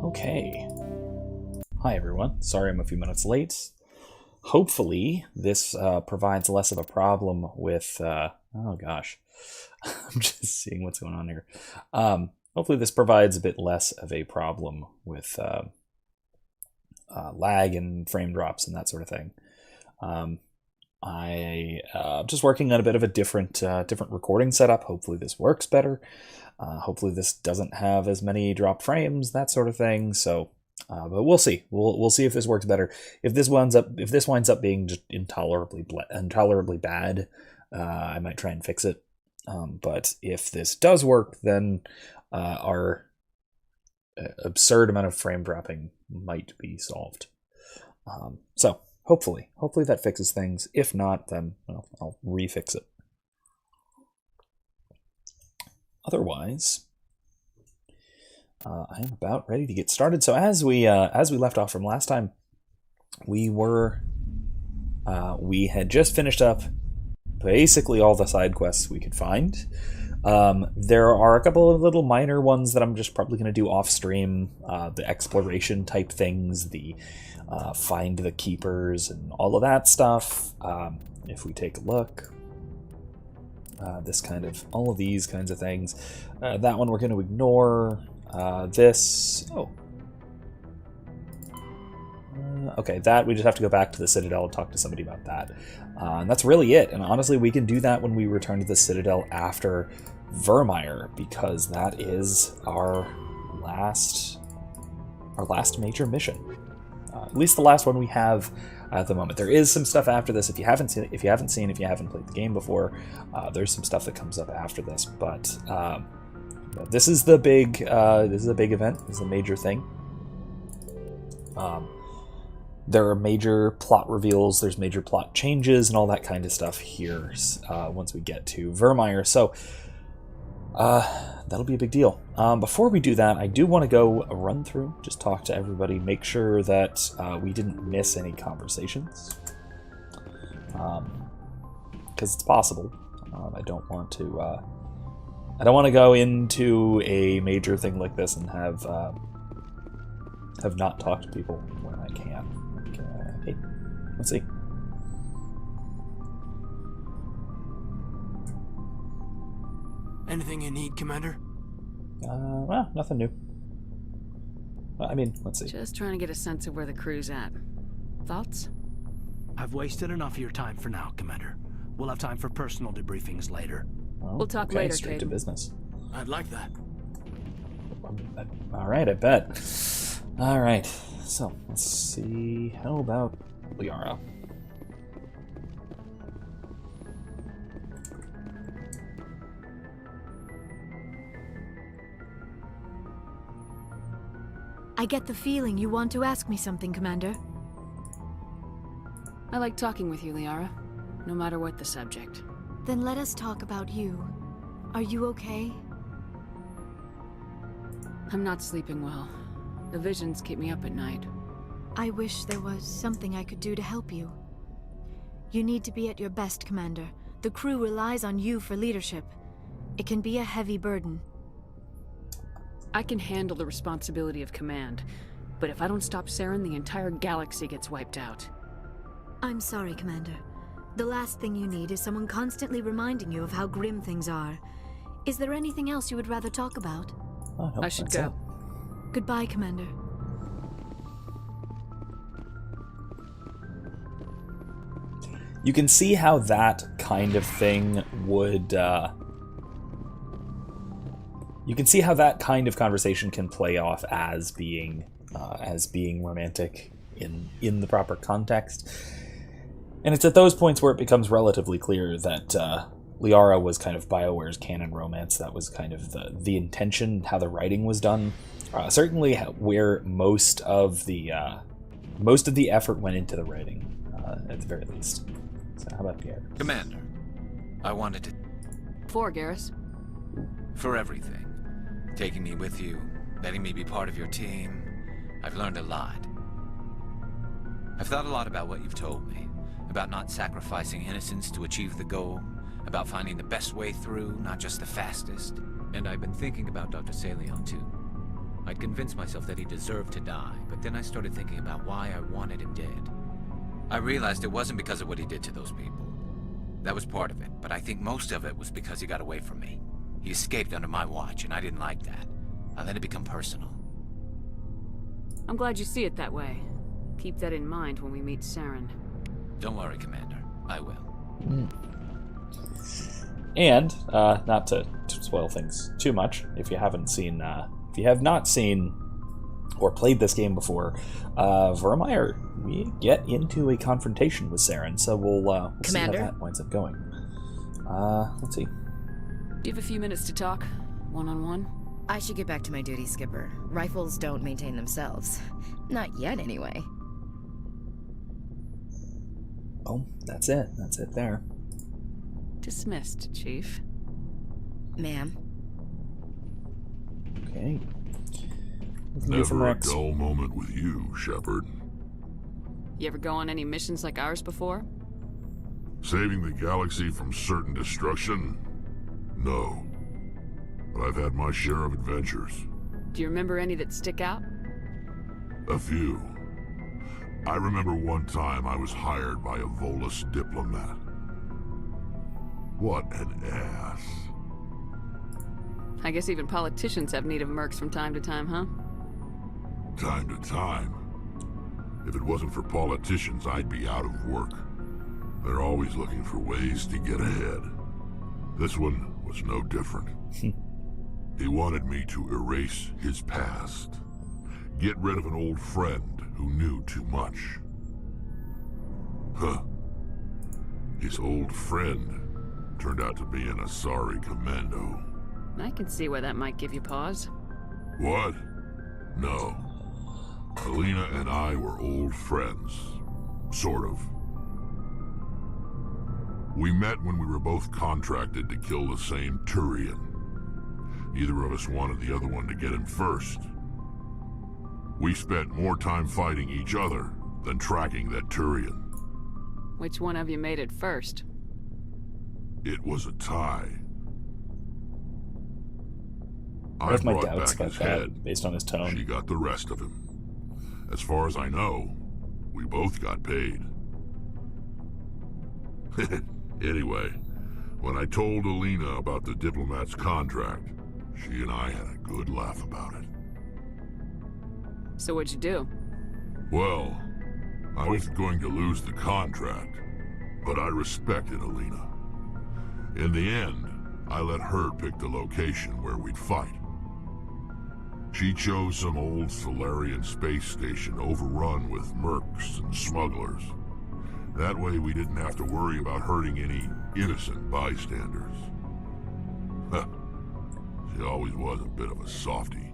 Okay. Hi everyone. Sorry I'm a few minutes late. Hopefully this provides less of a problem with... oh gosh. I'm just seeing what's going on here. Hopefully this provides a bit less of a problem with lag and frame drops and that sort of thing. I'm just working on a bit of a different recording setup. Hopefully this works better. Hopefully this doesn't have as many drop frames, that sort of thing. So, but we'll see. We'll see if this works better. If this winds up being just intolerably bad, I might try and fix it. But if this does work, then our absurd amount of frame dropping might be solved. So hopefully that fixes things. If not, then I'll refix it. Otherwise, I am about ready to get started. So as we left off from last time, we had just finished up basically all the side quests we could find. There are a couple of little minor ones that I'm just probably going to do off stream. The exploration type things, the find the keepers and all of that stuff. If we take a look, all of these kinds of things. That one we're going to ignore. Okay, that we just have to go back to the Citadel and talk to somebody about that. And that's really it. And honestly, we can do that when we return to the Citadel after Vermire, because that is our last major mission. At least the last one we have at the moment. There is some stuff after this. If you haven't played the game before, there's some stuff that comes up after this. But this is the big event. This is a major thing. There are major plot reveals, there's major plot changes, and all that kind of stuff here once we get to Vermire. So that'll be a big deal. Before we do that, I do want to go a run through, just talk to everybody, make sure that we didn't miss any conversations. Because it's possible. I don't want to go into a major thing like this and have not talked to people when I can. Okay, let's see. Anything you need, Commander? Well, nothing new. I mean, let's see. Just trying to get a sense of where the crew's at. Thoughts? I've wasted enough of your time for now, Commander. We'll have time for personal debriefings later. Oh, we'll talk okay, later, straight to Caden. business. I'd like that. All right, I bet. All right, so let's see. How about Liara? I get the feeling you want to ask me something, Commander. I like talking with you, Liara, no matter what the subject. Then let us talk about you. Are you okay? I'm not sleeping well. The visions keep me up at night. I wish there was something I could do to help you. You need to be at your best, Commander. The crew relies on you for leadership. It can be a heavy burden. I can handle the responsibility of command, but if I don't stop Saren, the entire galaxy gets wiped out. I'm sorry, Commander. The last thing you need is someone constantly reminding you of how grim things are. Is there anything else you would rather talk about? Oh, no, I should that's go. it. Goodbye, Commander. You can see how that kind of thing would... you can see how that kind of conversation can play off as being romantic in the proper context. And it's at those points where it becomes relatively clear that Liara was kind of BioWare's canon romance. That was kind of the intention, how the writing was done. Certainly where most of the effort went into the writing, at the very least. So how about Pierre? Commander, I wanted to... For Garrus. For everything. Taking me with you, letting me be part of your team. I've learned a lot. I've thought a lot about what you've told me. About not sacrificing innocence to achieve the goal. About finding the best way through, not just the fastest. And I've been thinking about Dr. Saleon too. I'd convinced myself that he deserved to die, but then I started thinking about why I wanted him dead. I realized it wasn't because of what he did to those people. That was part of it, but I think most of it was because he got away from me. He escaped under my watch, and I didn't like that. I let it become personal. I'm glad you see it that way. Keep that in mind when we meet Saren. Don't worry, Commander. I will. And not to spoil things too much, if you have not seen or played this game before, Vermire, we get into a confrontation with Saren, so we'll see how that winds up going. Let's see. Do you have a few minutes to talk, one-on-one? I should get back to my duty, Skipper. Rifles don't maintain themselves. Not yet, anyway. Oh, that's it. That's it there. Dismissed, Chief. Ma'am. Okay. Never a dull moment with you, Shepard. You ever go on any missions like ours before? Saving the galaxy from certain destruction? No. But I've had my share of adventures. Do you remember any that stick out? A few. I remember one time I was hired by a Volus diplomat. What an ass. I guess even politicians have need of mercs from time to time, huh? Time to time. If it wasn't for politicians, I'd be out of work. They're always looking for ways to get ahead. This one was no different. He wanted me to erase his past. Get rid of an old friend who knew too much. Huh. His old friend turned out to be an Asari commando. I can see why that might give you pause. What? No. Alina and I were old friends. Sort of. We met when we were both contracted to kill the same Turian. Neither of us wanted the other one to get him first. We spent more time fighting each other than tracking that Turian. Which one of you made it first? It was a tie. I have my brought doubts back about his that, head. based on his tone. She got the rest of him. As far as I know, we both got paid. Anyway, when I told Alina about the diplomat's contract, she and I had a good laugh about it. So what'd you do? Well, I was going to lose the contract, but I respected Alina. In the end, I let her pick the location where we'd fight. She chose some old Solarian space station overrun with mercs and smugglers. That way we didn't have to worry about hurting any innocent bystanders. She always was a bit of a softie.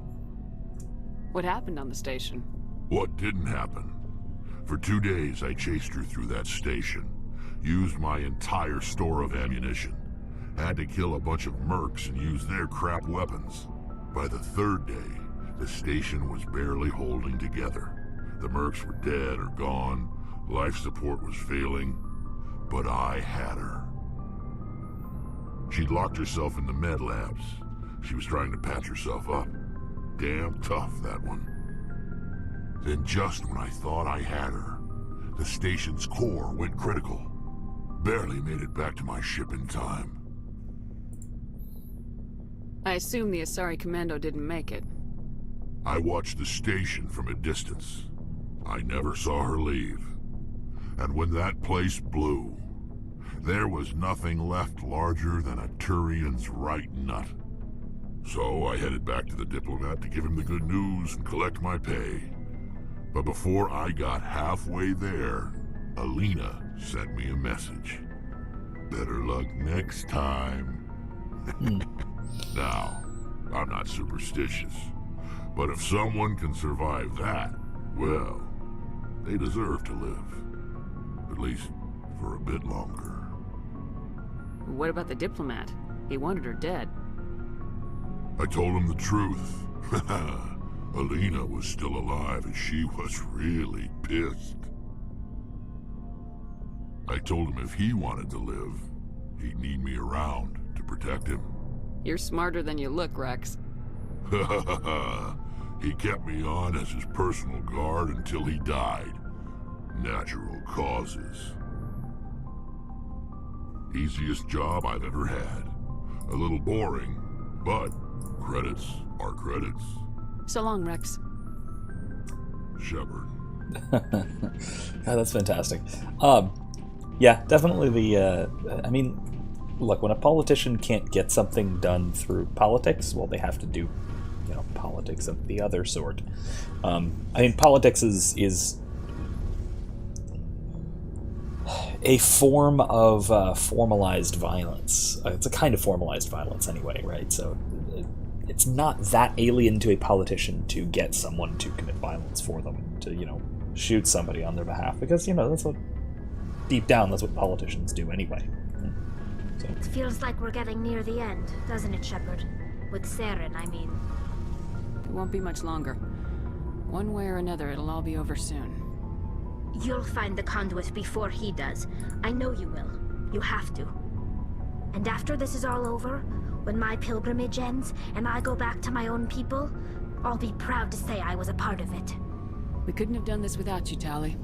What happened on the station? What didn't happen? For 2 days I chased her through that station, used my entire store of ammunition, had to kill a bunch of mercs and use their crap weapons. By the 3rd day, the station was barely holding together. The mercs were dead or gone, life support was failing, but I had her. She'd locked herself in the med labs. She was trying to patch herself up. Damn tough, that one. Then just when I thought I had her, the station's core went critical. Barely made it back to my ship in time. I assume the Asari Commando didn't make it. I watched the station from a distance. I never saw her leave. And when that place blew, there was nothing left larger than a Turian's right nut. So I headed back to the diplomat to give him the good news and collect my pay. But before I got halfway there, Alina sent me a message. Better luck next time. Now, I'm not superstitious, but if someone can survive that, well, they deserve to live. At least for a bit longer. What about the diplomat? He wanted her dead. I told him the truth. Alina was still alive and she was really pissed. I told him if he wanted to live, he'd need me around to protect him. You're smarter than you look, Rex. He kept me on as his personal guard until he died. Natural causes. Easiest job I've ever had. A little boring, but credits are credits. So long, Rex. Shepard. Oh, that's fantastic. Yeah, definitely the. I mean, look, when a politician can't get something done through politics, well, they have to do, politics of the other sort. I mean, politics is a form of formalized violence. It's a kind of formalized violence anyway, right? So it's not that alien to a politician to get someone to commit violence for them, to, shoot somebody on their behalf, because, that's what, deep down, that's what politicians do anyway. So. It feels like we're getting near the end, doesn't it, Shepard? With Saren, I mean. It won't be much longer. One way or another, it'll all be over soon. You'll find the conduit before he does. I know you will. You have to. And after this is all over, when my pilgrimage ends, and I go back to my own people, I'll be proud to say I was a part of it. We couldn't have done this without you, Tali.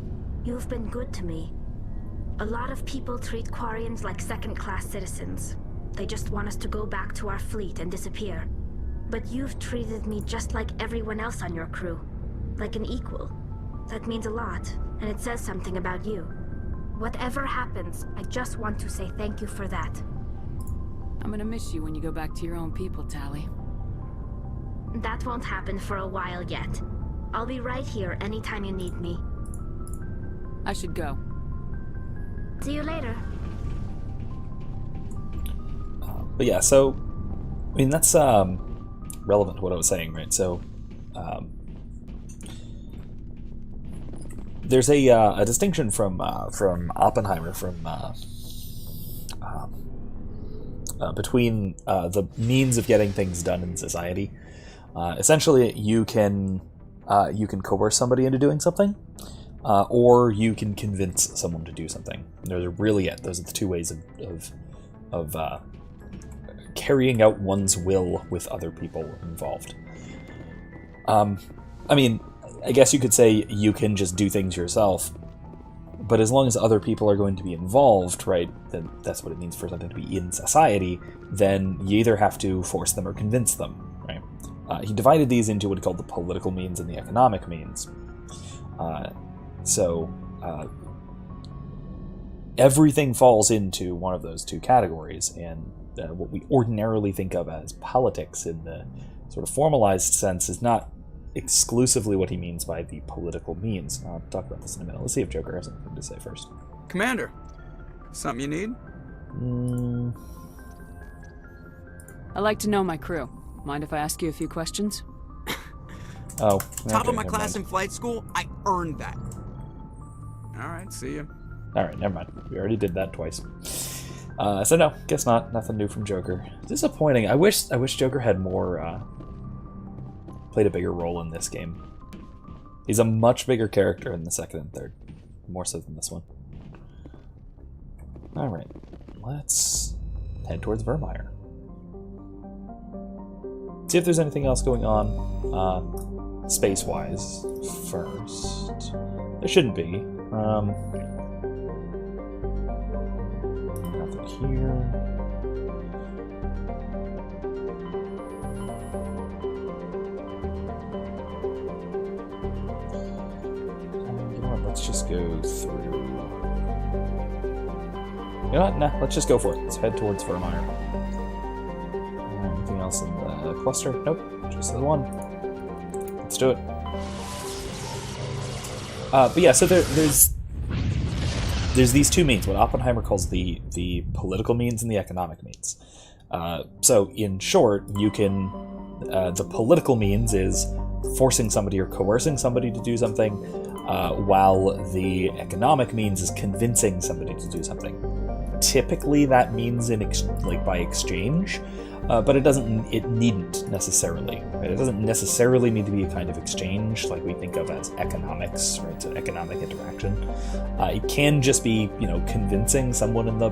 You've been good to me. A lot of people treat Quarians like second-class citizens. They just want us to go back to our fleet and disappear. But you've treated me just like everyone else on your crew. Like an equal. That means a lot, and it says something about you. Whatever happens, I just want to say thank you for that. I'm gonna miss you when you go back to your own people, Tali. That won't happen for a while yet. I'll be right here anytime you need me. I should go. See you later. But yeah, so, I mean, that's relevant to what I was saying, right? So, there's a distinction from Oppenheimer between the means of getting things done in society. Essentially, you can coerce somebody into doing something, or you can convince someone to do something. Those are really it. Those are the two ways of carrying out one's will with other people involved. I mean, I guess you could say you can just do things yourself, but as long as other people are going to be involved, right, then that's what it means for something to be in society, then you either have to force them or convince them, right? He divided these into what he called the political means and the economic means. So everything falls into one of those two categories, and what we ordinarily think of as politics in the sort of formalized sense is not exclusively what he means by the political means. I'll talk about this in a minute. Let's see if Joker has anything to say first. Commander, something you need? I'd like to know my crew. Mind if I ask you a few questions? Oh. Top okay, of my never class mind. in flight school, I earned that. Alright, see ya. Alright, never mind. We already did that twice. So no, guess not. Nothing new from Joker. Disappointing. I wish Joker had more, played a bigger role in this game. He's a much bigger character in the second and third. More so than this one. Alright. Let's head towards Vermire. See if there's anything else going on, space-wise, first. There shouldn't be. Nothing here. You know what, let's just go through. You know what, nah, let's just go for it. Let's head towards Vermire. Anything else in the cluster? Nope, just the one. Let's do it. But yeah, so there's these two means, what Oppenheimer calls the political means and the economic means. So in short, you can, the political means is forcing somebody or coercing somebody to do something, while the economic means is convincing somebody to do something. Typically that means by exchange, but it needn't necessarily. Right? It doesn't necessarily need to be a kind of exchange like we think of as economics, right? So economic interaction. It can just be, convincing someone in the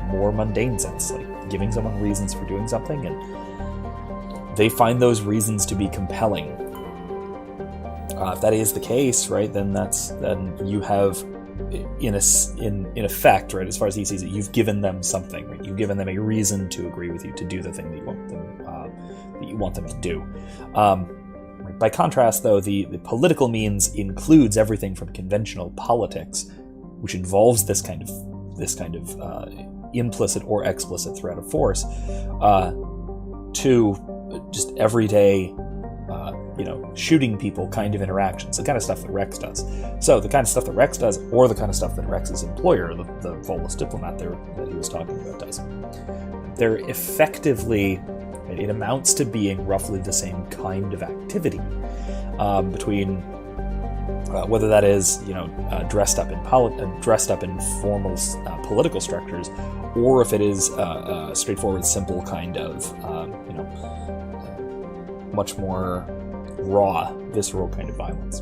more mundane sense, like giving someone reasons for doing something, and they find those reasons to be compelling, if that is the case, right, then you have, in effect, right, as far as he sees it, you've given them something, right? You've given them a reason to agree with you to do the thing that you want them to do. By contrast, though, the political means includes everything from conventional politics, which involves this kind of implicit or explicit threat of force, to just everyday, shooting people kind of interactions, the kind of stuff that Rex does. So the kind of stuff that Rex does, or the kind of stuff that Rex's employer, the Volus diplomat there that he was talking about, does. They're effectively, it amounts to being roughly the same kind of activity between whether that is dressed up in formal political structures, or if it is a straightforward, simple kind of much more raw, visceral kind of violence.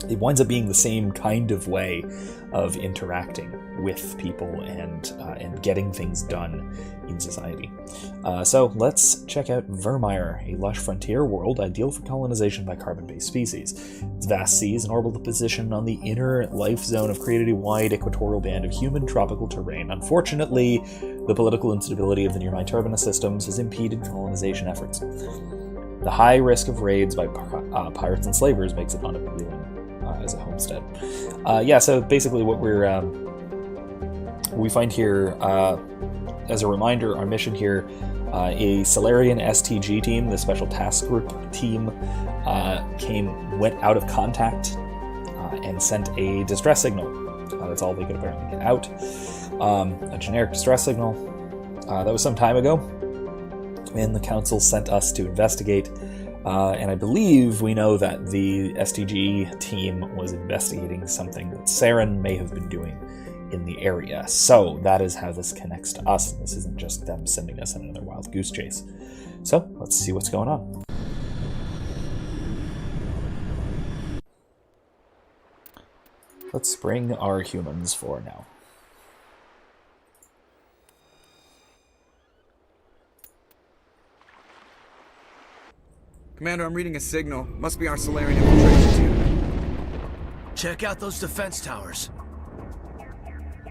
It winds up being the same kind of way of interacting with people and getting things done in society. So let's check out Vermire, a lush frontier world ideal for colonization by carbon-based species. Its vast seas and orbital position on the inner life zone have created a wide equatorial band of humid tropical terrain. Unfortunately, the political instability of the nearby turbinus systems has impeded colonization efforts. The high risk of raids by pirates and slavers makes it unappealing as a homestead. So basically what we find here, as a reminder, our mission here, a Solarian STG team, the Special Task Group team, went out of contact and sent a distress signal. That's all they could apparently get out. A generic distress signal. That was some time ago, and the Council sent us to investigate. And I believe we know that the STG team was investigating something that Saren may have been doing in the area. So that is how this connects to us. This isn't just them sending us on another wild goose chase. So let's see what's going on. Let's bring our humans for now. Commander, I'm reading a signal. Must be our Solarian infiltration team. Check out those defense towers.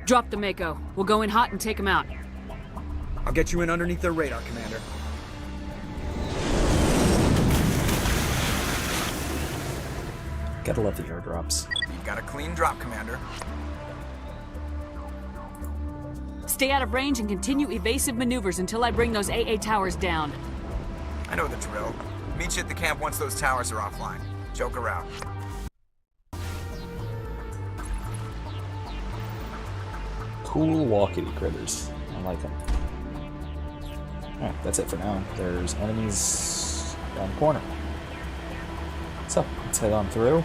Drop the Mako. We'll go in hot and take them out. I'll get you in underneath their radar, Commander. Gotta love the airdrops. You've got a clean drop, Commander. Stay out of range and continue evasive maneuvers until I bring those AA towers down. I know the drill. Meet you at the camp once those towers are offline. Joke around. Cool walkity critters. I like them. Alright, that's it for now. There's enemies down the corner. So, let's head on through.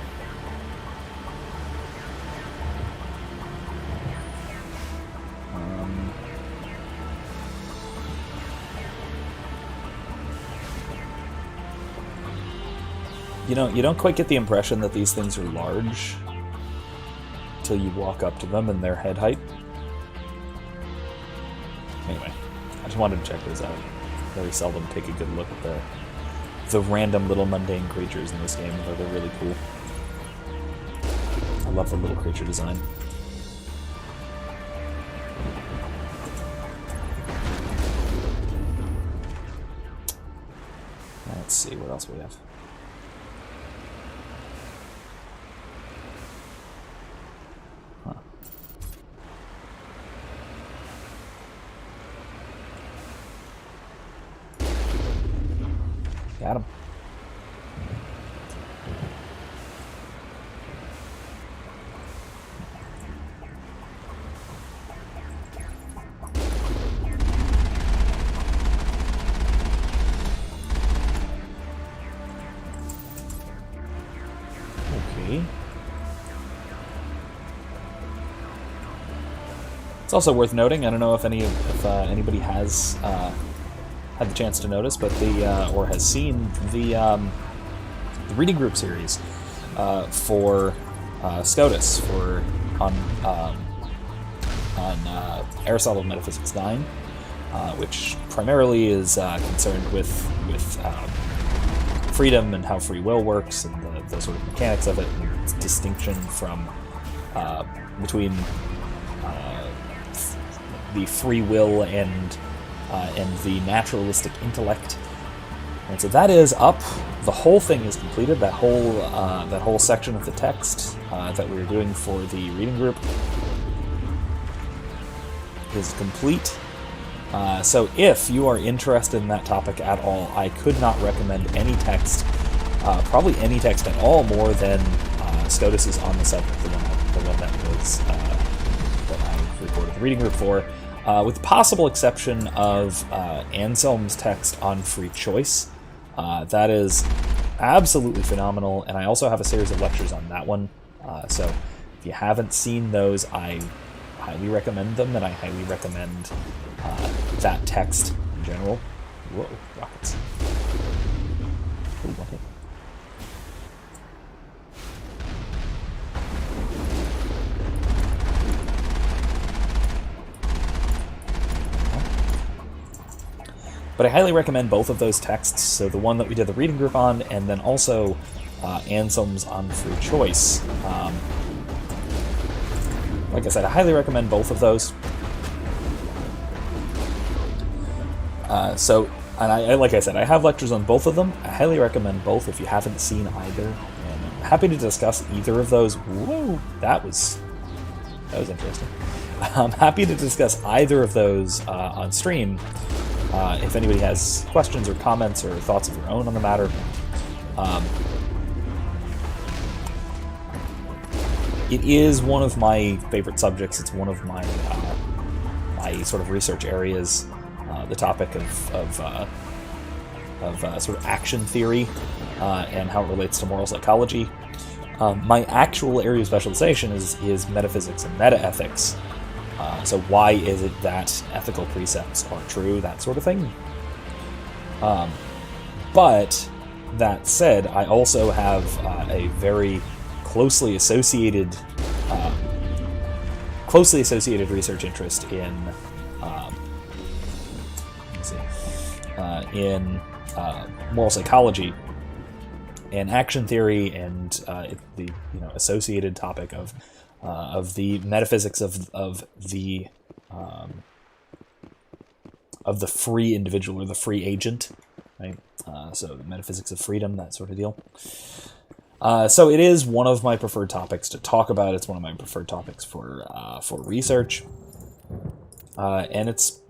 You don't quite get the impression that these things are large until you walk up to them and their head height. Anyway, I just wanted to check those out. Very seldom take a good look at the random little mundane creatures in this game, though they're really cool. I love the little creature design. Let's see what else we have. Got him. Okay. It's also worth noting, I don't know if anybody has had the chance to notice, but or has seen the reading group series for Scotus on Aristotle Metaphysics 9, which primarily is concerned with freedom and how free will works and the sort of mechanics of it, and its distinction from between the free will and the naturalistic intellect. And so that is up. The whole thing is completed. That whole section of the text that we were doing for the reading group is complete. So if you are interested in that topic at all, I could not recommend any text, probably any text at all, more than Scotus is on the subject, the one that was that I recorded the reading group for, with the possible exception of Anselm's text on free choice. That is absolutely phenomenal, and I also have a series of lectures on that one. So if you haven't seen those, I highly recommend them, and I highly recommend that text in general. Whoa, rockets. Ooh, one hit. But I highly recommend both of those texts, so the one that we did the reading group on, and then also Anselm's on free choice. Like I said, I highly recommend both of those. Like I said, I have lectures on both of them. I highly recommend both if you haven't seen either. And I'm happy to discuss either of those. Whoa, that was interesting. I'm happy to discuss either of those on stream. If anybody has questions or comments or thoughts of their own on the matter. It is one of my favorite subjects. It's one of my my sort of research areas. The topic of sort of action theory and how it relates to moral psychology. My actual area of specialization is metaphysics and metaethics. So why is it that ethical precepts are true, that sort of thing? But that said, I also have a very closely associated research interest in moral psychology and action theory, and the associated topic of the metaphysics of the free individual or the free agent, right? So the metaphysics of freedom, that sort of deal. So it is one of my preferred topics to talk about. It's one of my preferred topics for research. And it's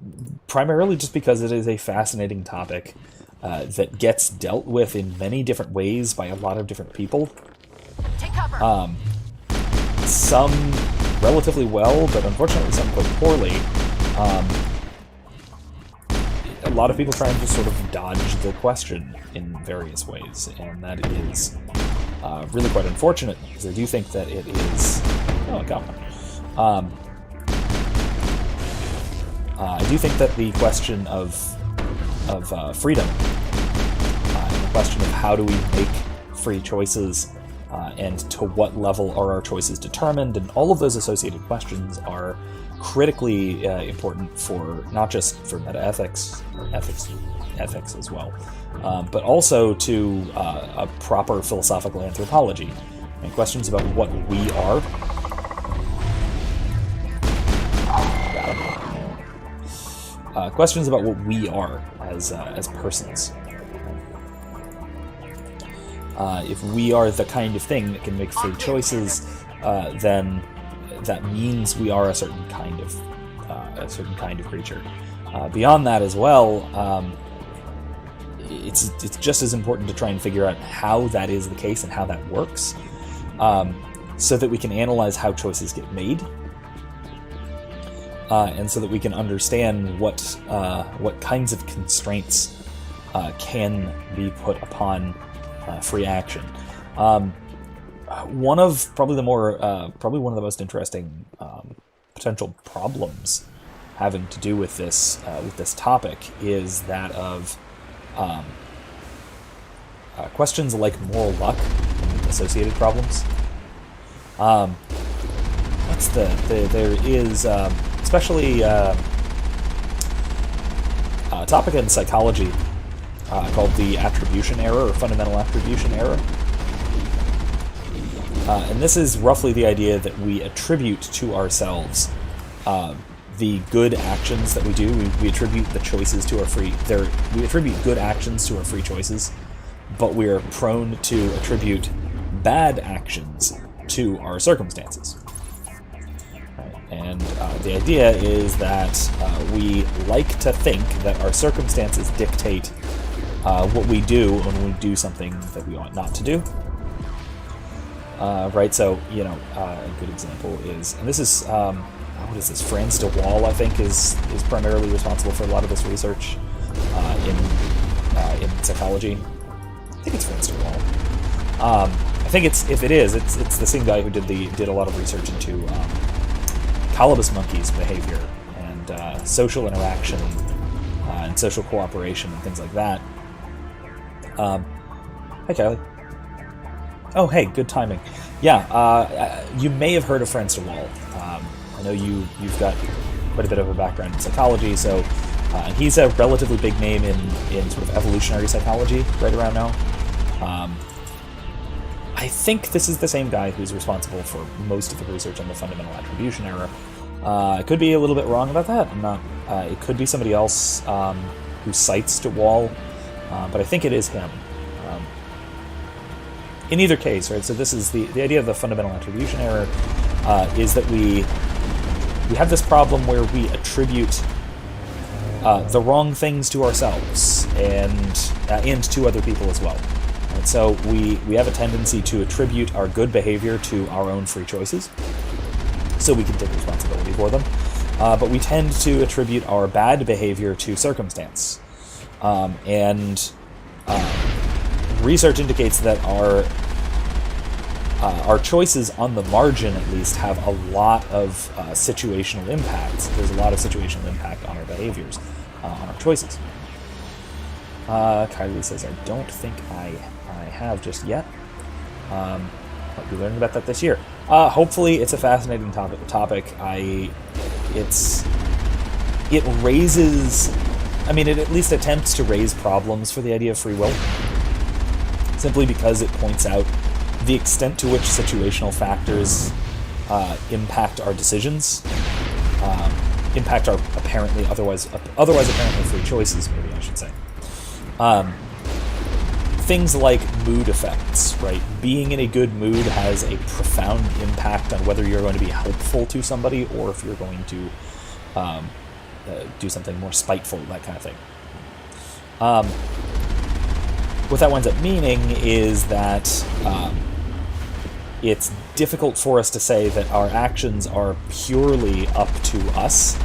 primarily just because it is a fascinating topic that gets dealt with in many different ways by a lot of different people. Take cover. Some relatively well, but unfortunately some quite poorly. A lot of people try and just sort of dodge the question in various ways, and that is really quite unfortunate, because I do think that it is... Oh, I got one. I do think that the question of freedom, and the question of how do we make free choices, and to what level are our choices determined, and all of those associated questions are critically important for not just for metaethics or ethics as well, but also to a proper philosophical anthropology, and questions about what we are. Questions about what we are as persons. If we are the kind of thing that can make free choices, then that means we are a certain kind of creature. Beyond that as well, it's just as important to try and figure out how that is the case and how that works, so that we can analyze how choices get made. And so that we can understand what kinds of constraints can be put upon free action. One of probably one of the most interesting potential problems having to do with this topic is that of questions like moral luck and associated problems. There is especially a topic in psychology called the attribution error, or fundamental attribution error. And this is roughly the idea that we attribute to ourselves the good actions that we do. We attribute the choices to we attribute good actions to our free choices, but we are prone to attribute bad actions to our circumstances. Right? And the idea is that we like to think that our circumstances dictate what we do when we do something that we ought not to do. Right, so, a good example is, and this is, what is this, Franz de Waal, I think, is primarily responsible for a lot of this research in psychology. I think it's Franz de Waal. I think it's the same guy who did a lot of research into colobus monkeys' behavior and social interaction and social cooperation and things like that. Hi, Kylie. Oh, hey, good timing. Yeah, you may have heard of Franz de Waal. I know you've got quite a bit of a background in psychology, so he's a relatively big name in sort of evolutionary psychology right around now. I think this is the same guy who's responsible for most of the research on the fundamental attribution error. I could be a little bit wrong about that. I'm not. It could be somebody else who cites de Waal, but I think it is him. In either case, right, so this is the idea of the fundamental attribution error is that we have this problem where we attribute the wrong things to ourselves and to other people as well. Right, so we have a tendency to attribute our good behavior to our own free choices, so we can take responsibility for them. But we tend to attribute our bad behavior to circumstance. Research indicates that our choices on the margin, at least, have a lot of situational impacts. There's a lot of situational impact on our behaviors, on our choices. Kylie says, I don't think I have just yet. I'll be learning about that this year. Hopefully, it's a fascinating topic. It raises... it at least attempts to raise problems for the idea of free will, simply because it points out the extent to which situational factors impact our decisions, impact our otherwise apparently free choices, maybe I should say. Things like mood effects, right? Being in a good mood has a profound impact on whether you're going to be helpful to somebody or if you're going to do something more spiteful, that kind of thing. What that winds up meaning is that it's difficult for us to say that our actions are purely up to us,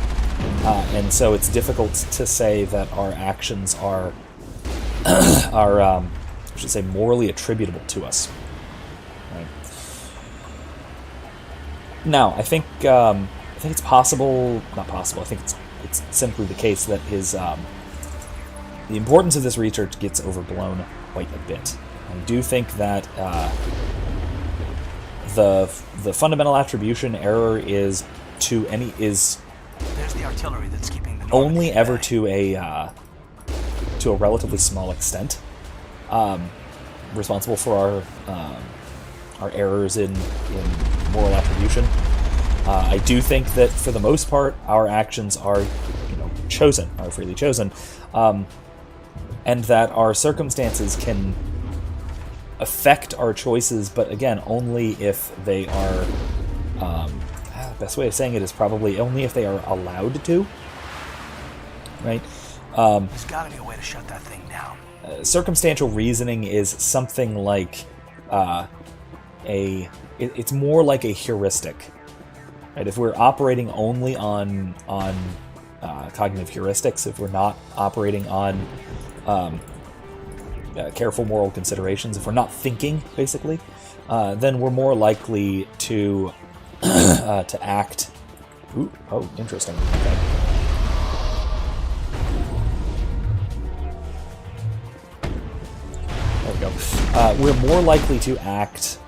and so it's difficult to say that our actions are morally attributable to us. Right? Now, I think it's possible, not possible. I think it's simply the case that the importance of this research gets overblown quite a bit. I do think that the fundamental attribution error is There's the artillery that's keeping the only ever to a relatively small extent responsible for our errors in moral attribution. I do think that for the most part our actions are freely chosen. And that our circumstances can affect our choices, but again, only if they are... the best way of saying it is probably only if they are allowed to. Right? There's gotta be a way to shut that thing down. Circumstantial reasoning is something like it's more like a heuristic. Right? If we're operating only on cognitive heuristics, if we're not operating on careful moral considerations, if we're not thinking, basically, then we're more likely to act. Ooh, oh, interesting. Okay. There we go. We're more likely to act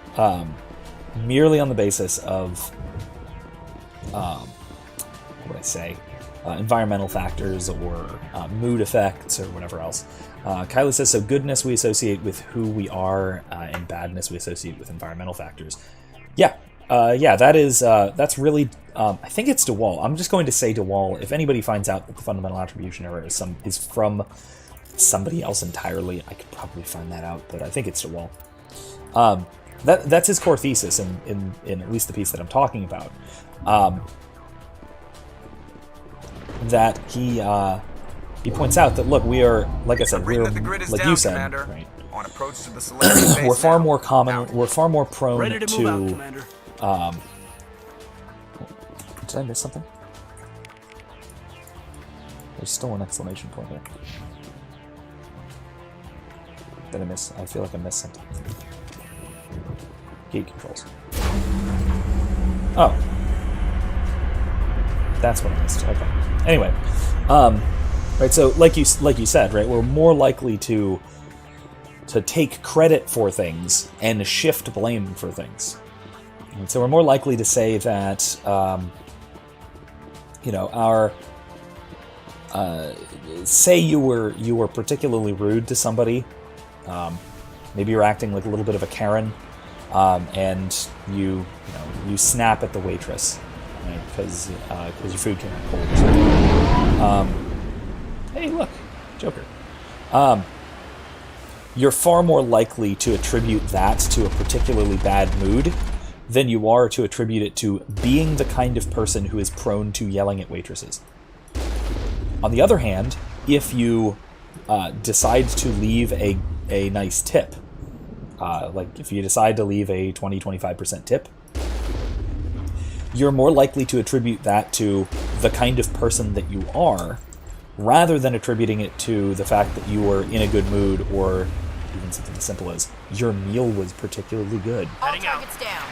merely on the basis of environmental factors or mood effects or whatever else, Kyla says, so goodness we associate with who we are, and badness we associate with environmental factors. Yeah, that's really, I think it's DeWall. I'm just going to say DeWall. If anybody finds out that the fundamental attribution error is from somebody else entirely, I could probably find that out, but I think it's DeWall. That's his core thesis in at least the piece that I'm talking about. That he points out that, look, we are, like I said, we're, like you said, Commander. right? On approach to the Solarian base We're far now. more common. Out. We're far more prone Ready to move out, Commander. Did I miss something? There's still an exclamation point there. Did I miss? I feel like I missed something. Gate controls. Oh. That's what I missed. Okay. Anyway, right. So, like you said, right, we're more likely to take credit for things and shift blame for things. And so we're more likely to say that, our say you were particularly rude to somebody. Maybe you're acting like a little bit of a Karen, and you snap at the waitress, right? Because your food came out cold or something. Hey, look, Joker. You're far more likely to attribute that to a particularly bad mood than you are to attribute it to being the kind of person who is prone to yelling at waitresses. On the other hand, if you decide to leave a nice tip, like if you decide to leave a 20-25% tip, you're more likely to attribute that to the kind of person that you are, rather than attributing it to the fact that you were in a good mood, or even something as simple as your meal was particularly good. All targets down.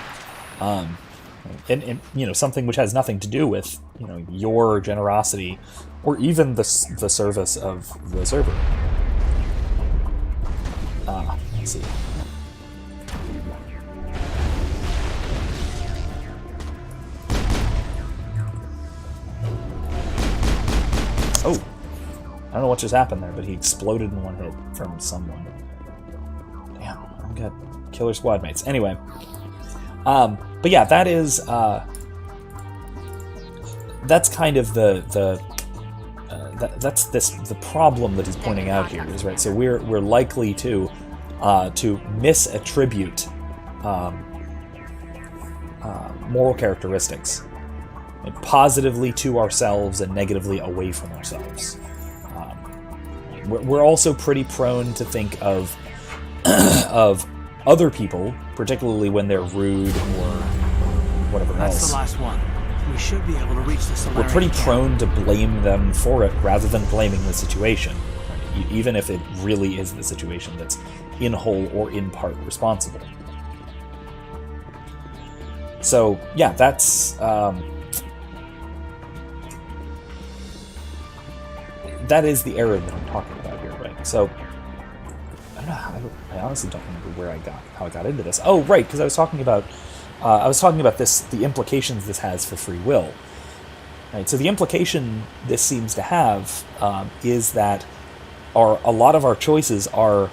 And something which has nothing to do with your generosity or even the service of the server. Let's see. Oh, I don't know what just happened there, but he exploded in one hit from someone. Damn, I've got killer squad mates. Anyway. But yeah, that is that's kind of the problem that he's pointing out here, is right. So we're likely to misattribute moral characteristics positively to ourselves and negatively away from ourselves. We're also pretty prone to think of of other people, particularly when they're rude or whatever else. That's the last one. We should be able to reach the Solarian We're pretty camp. prone to blame them for it rather than blaming the situation, right? Even if it really is the situation that's in whole or in part responsible. So yeah, that's that is the error that I'm talking about here, right? So I don't know. I honestly don't remember how I got into this. Oh, right, because I was talking about this, the implications this has for free will. Right. So the implication this seems to have is that a lot of our choices are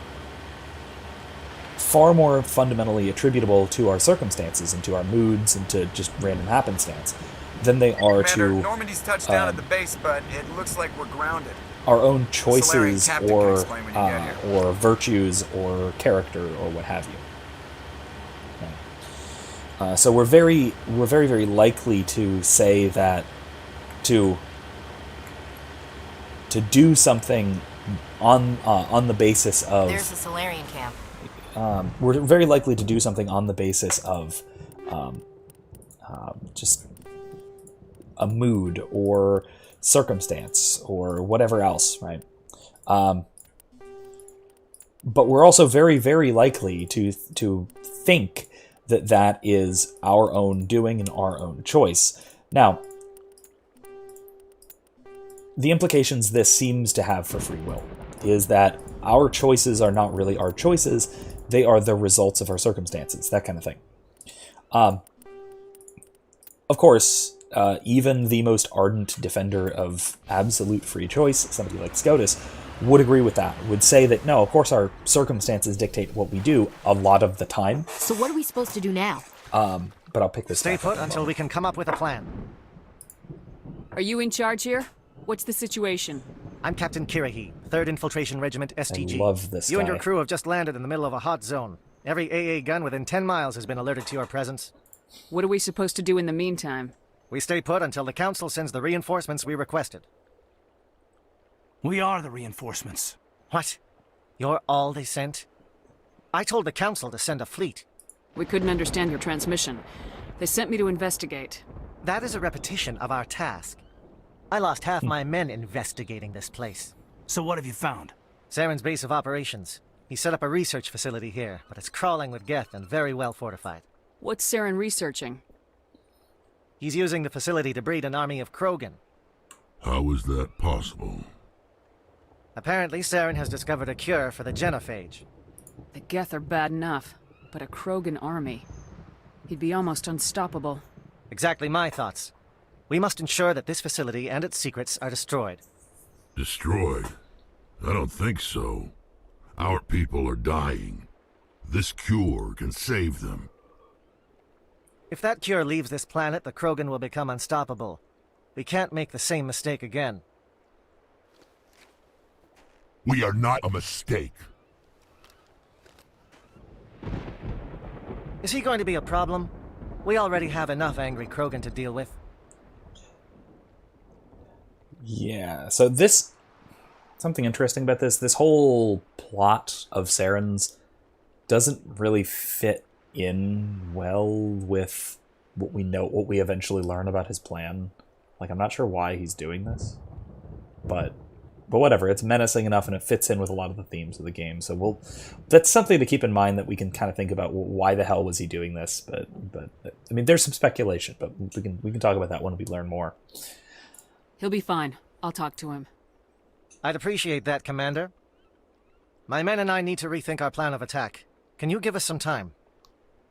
far more fundamentally attributable to our circumstances and to our moods and to just random happenstance than they are Commander, to Normandy's touched down at the base, but it looks like we're grounded. our own choices captain can explain when you get here. or virtues or character or what have you. Okay. So we're very likely to say that to do something on the basis of There's the Solarian camp. we're very likely to do something on the basis of just a mood or circumstance or whatever else, right? But we're also very, very likely to think that is our own doing and our own choice. Now, the implications this seems to have for free will is that our choices are not really our choices, they are the results of our circumstances, that kind of thing. Of course, even the most ardent defender of absolute free choice, somebody like Scotus, would agree with that. Would say that, no, of course our circumstances dictate what we do a lot of the time. So what are we supposed to do now? But I'll pick this Stay back up put until we can come up with a plan. Are you in charge here? What's the situation? I'm Captain Kirahi, 3rd Infiltration Regiment STG. I love this You and guy. your crew have just landed in the middle of a hot zone. Every AA gun within 10 miles has been alerted to your presence. What are we supposed to do in the meantime? We stay put until the Council sends the reinforcements we requested. We are the reinforcements. What? You're all they sent? I told the Council to send a fleet. We couldn't understand your transmission. They sent me to investigate. That is a repetition of our task. I lost half my men investigating this place. So what have you found? Saren's base of operations. He set up a research facility here, but it's crawling with Geth and very well fortified. What's Saren researching? He's using the facility to breed an army of Krogan. How is that possible? Apparently, Saren has discovered a cure for the genophage. The Geth are bad enough, but a Krogan army. He'd be almost unstoppable. Exactly my thoughts. We must ensure that this facility and its secrets are destroyed. Destroyed? I don't think so. Our people are dying. This cure can save them. If that cure leaves this planet, the Krogan will become unstoppable. We can't make the same mistake again. We are not a mistake. Is he going to be a problem? We already have enough angry Krogan to deal with. Yeah, so this... Something interesting about this whole plot of Saren's doesn't really fit in well with what we eventually learn about his plan. Like, I'm not sure why he's doing this, but whatever. It's menacing enough, and it fits in with a lot of the themes of the game. So that's something to keep in mind, that we can kind of think about, well, why the hell was he doing this? But I mean, there's some speculation, but we can talk about that when we learn more. He'll be fine. I'll talk to him. I'd appreciate that, Commander. My men and I need to rethink our plan of attack. Can you give us some time?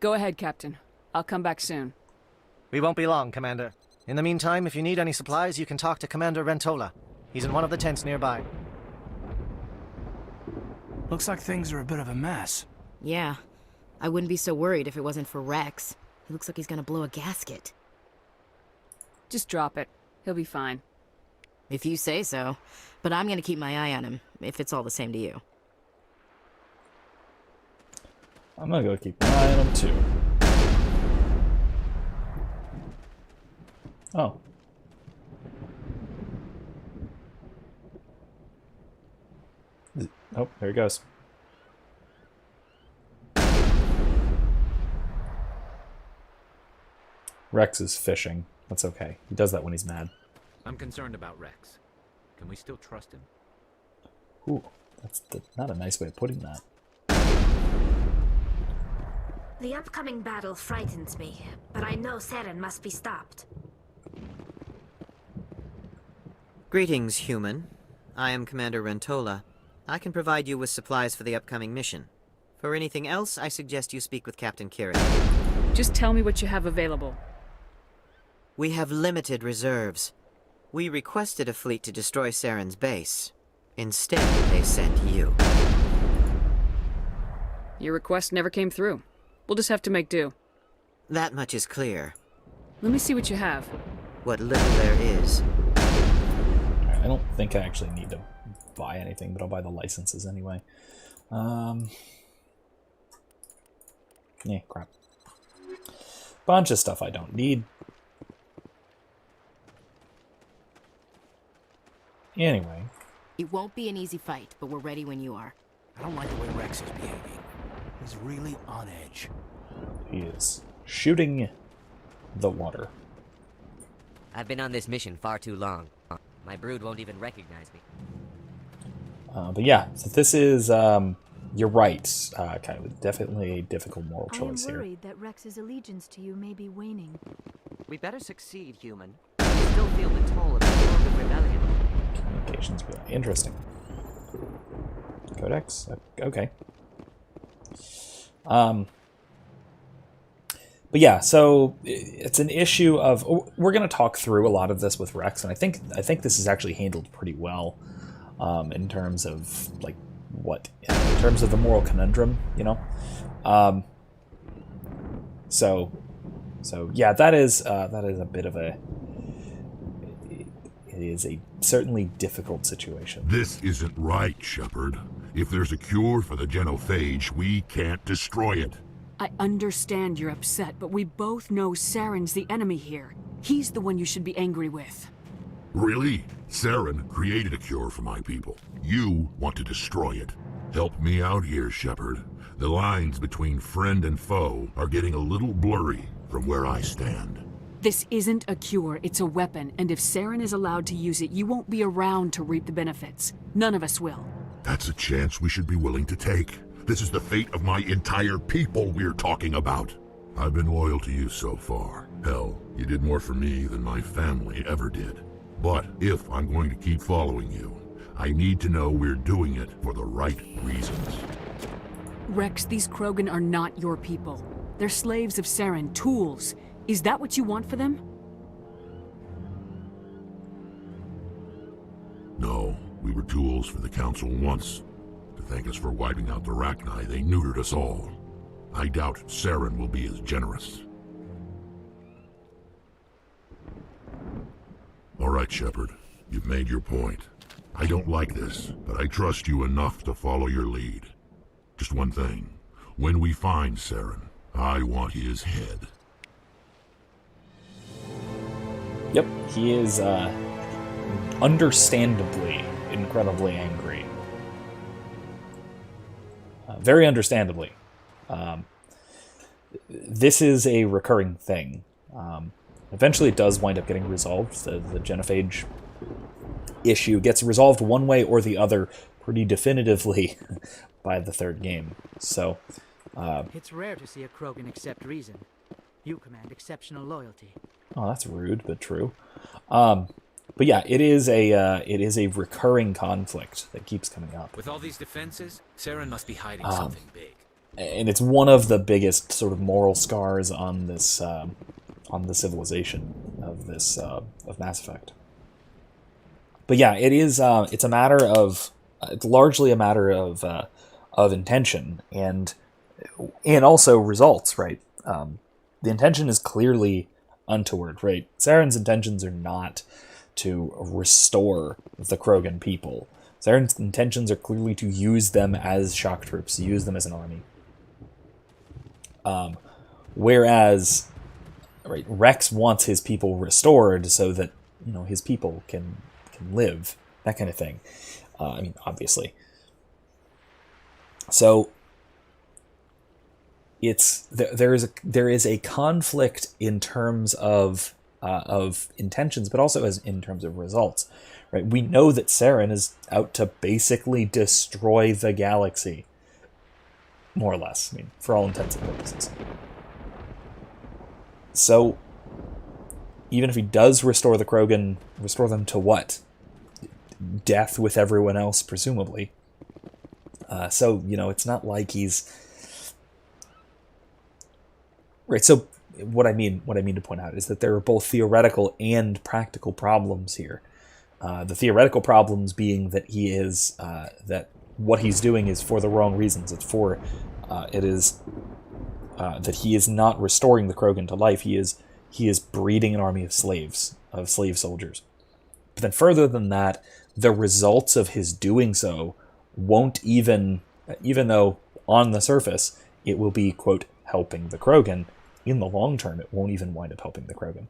Go ahead, Captain. I'll come back soon. We won't be long, Commander. In the meantime, if you need any supplies, you can talk to Commander Rentola. He's in one of the tents nearby. Looks like things are a bit of a mess. Yeah. I wouldn't be so worried if it wasn't for Rex. He looks like he's gonna blow a gasket. Just drop it. He'll be fine. If you say so. But I'm gonna keep my eye on him, if it's all the same to you. I'm gonna go keep an eye on him, too. Oh. Oh, there he goes. Rex is fishing. That's okay. He does that when he's mad. I'm concerned about Rex. Can we still trust him? Ooh, that's not a nice way of putting that. The upcoming battle frightens me, but I know Saren must be stopped. Greetings, human. I am Commander Rentola. I can provide you with supplies for the upcoming mission. For anything else, I suggest you speak with Captain Kieran. Just tell me what you have available. We have limited reserves. We requested a fleet to destroy Saren's base. Instead, they sent you. Your request never came through. We'll just have to make do. That much is clear. Let me see what you have. What little there is. Alright, I don't think I actually need to buy anything, but I'll buy the licenses anyway. Yeah, crap. Bunch of stuff I don't need. Anyway. It won't be an easy fight, but we're ready when you are. I don't like the way Rex is behaving. He's really on edge. He is shooting the water. I've been on this mission far too long. My brood won't even recognize me. But yeah, so this is, you're right, kind of definitely a difficult moral choice here. I am worried that Rex's allegiance to you may be waning. We better succeed, human. We still feel the toll of the Organ Rebellion. Communications, interesting. Codex, okay. But yeah, so it's an issue of, we're going to talk through a lot of this with Rex, and I think this is actually handled pretty well. in terms of like in terms of the moral conundrum, So yeah, that is a bit of a. It is a certainly difficult situation. This isn't right, Shepard. If there's a cure for the genophage, we can't destroy it. I understand you're upset, but we both know Saren's the enemy here. He's the one you should be angry with. Really? Saren created a cure for my people. You want to destroy it. Help me out here, Shepard. The lines between friend and foe are getting a little blurry from where I stand. This isn't a cure, it's a weapon, and if Saren is allowed to use it, you won't be around to reap the benefits. None of us will. That's a chance we should be willing to take. This is the fate of my entire people we're talking about. I've been loyal to you so far. Hell, you did more for me than my family ever did. But if I'm going to keep following you, I need to know we're doing it for the right reasons. Rex, these Krogan are not your people. They're slaves of Saren, tools. Is that what you want for them? No, we were tools for the Council once. To thank us for wiping out the Rachni, they neutered us all. I doubt Saren will be as generous. All right, Shepard. You've made your point. I don't like this, but I trust you enough to follow your lead. Just one thing. When we find Saren, I want his head. Yep, he is understandably incredibly angry. Very understandably. This is a recurring thing. Eventually it does wind up getting resolved. The genophage issue gets resolved one way or the other pretty definitively by the third game. So, it's rare to see a Krogan accept reason. You command exceptional loyalty. Oh, that's rude, but true. But yeah, it is a recurring conflict that keeps coming up. With all these defenses, Saren must be hiding something big. And it's one of the biggest sort of moral scars on this on the civilization of this of Mass Effect. But yeah, it is. It's a matter of. It's largely a matter of intention and also results, right? The intention is clearly untoward, right? Saren's intentions are not to restore the Krogan people. Saren's intentions are clearly to use them as shock troops, to use them as an army. Whereas, right, Rex wants his people restored so that his people can live, that kind of thing. I mean, obviously. So there is a conflict in terms of intentions, but also in terms of results. Right? We know that Saren is out to basically destroy the galaxy, more or less. I mean, for all intents and purposes. So even if he does restore the Krogan, restore them to what? Death with everyone else, presumably. So it's not like he's right. So what I mean to point out is that there are both theoretical and practical problems here. The theoretical problems being that he is that what he's doing is for the wrong reasons. It is that he is not restoring the Krogan to life. He is breeding an army of slaves, of slave soldiers. But then further than that, the results of his doing so won't even though on the surface it will be, quote, helping the Krogan, in the long term it won't even wind up helping the Krogan.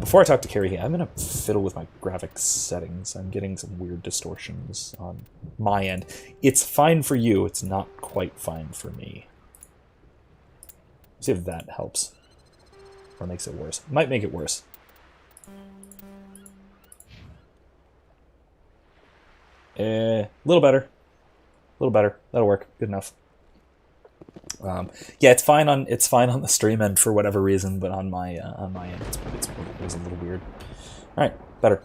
Before I talk to Carrie, I'm going to fiddle with my graphics settings. I'm getting some weird distortions on my end. It's fine for you, it's not quite fine for me. See if that helps. Or makes it worse. Might make it worse. A little better. That'll work. Good enough. Yeah, it's fine on the stream end for whatever reason, but on my end, it was a little weird. All right, better.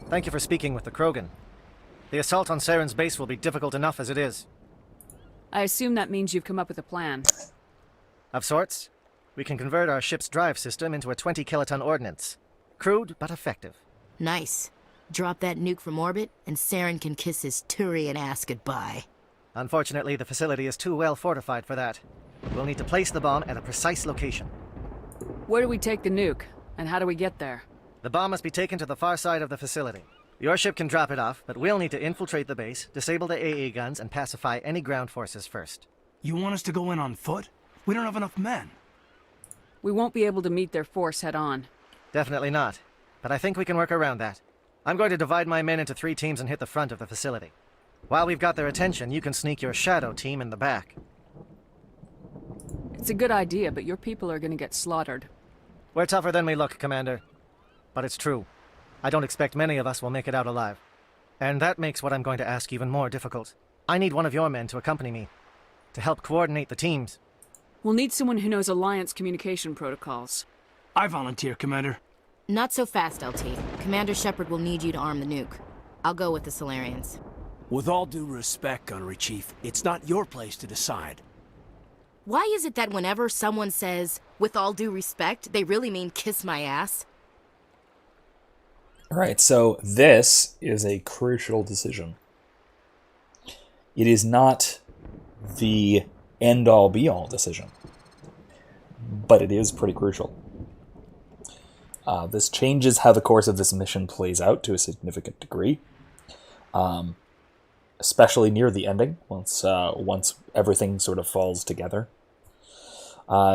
Thank you for speaking with the Krogan. The assault on Saren's base will be difficult enough as it is. I assume that means you've come up with a plan. Of sorts. We can convert our ship's drive system into a 20-kiloton ordnance. Crude, but effective. Nice. Drop that nuke from orbit, and Saren can kiss his Turian ass goodbye. Unfortunately, the facility is too well fortified for that. We'll need to place the bomb at a precise location. Where do we take the nuke? And how do we get there? The bomb must be taken to the far side of the facility. Your ship can drop it off, but we'll need to infiltrate the base, disable the AA guns, and pacify any ground forces first. You want us to go in on foot? We don't have enough men. We won't be able to meet their force head-on. Definitely not. But I think we can work around that. I'm going to divide my men into 3 teams and hit the front of the facility. While we've got their attention, you can sneak your shadow team in the back. It's a good idea, but your people are gonna get slaughtered. We're tougher than we look, Commander. But it's true. I don't expect many of us will make it out alive. And that makes what I'm going to ask even more difficult. I need one of your men to accompany me, to help coordinate the teams. We'll need someone who knows Alliance communication protocols. I volunteer, Commander. Not so fast, LT. Commander Shepard will need you to arm the nuke. I'll go with the Solarians. With all due respect, Gunnery Chief, it's not your place to decide. Why is it that whenever someone says, with all due respect, they really mean kiss my ass? Alright, so this is a crucial decision. It is not the end-all be-all decision, but it is pretty crucial. This changes how the course of this mission plays out to a significant degree, especially near the ending, once everything sort of falls together.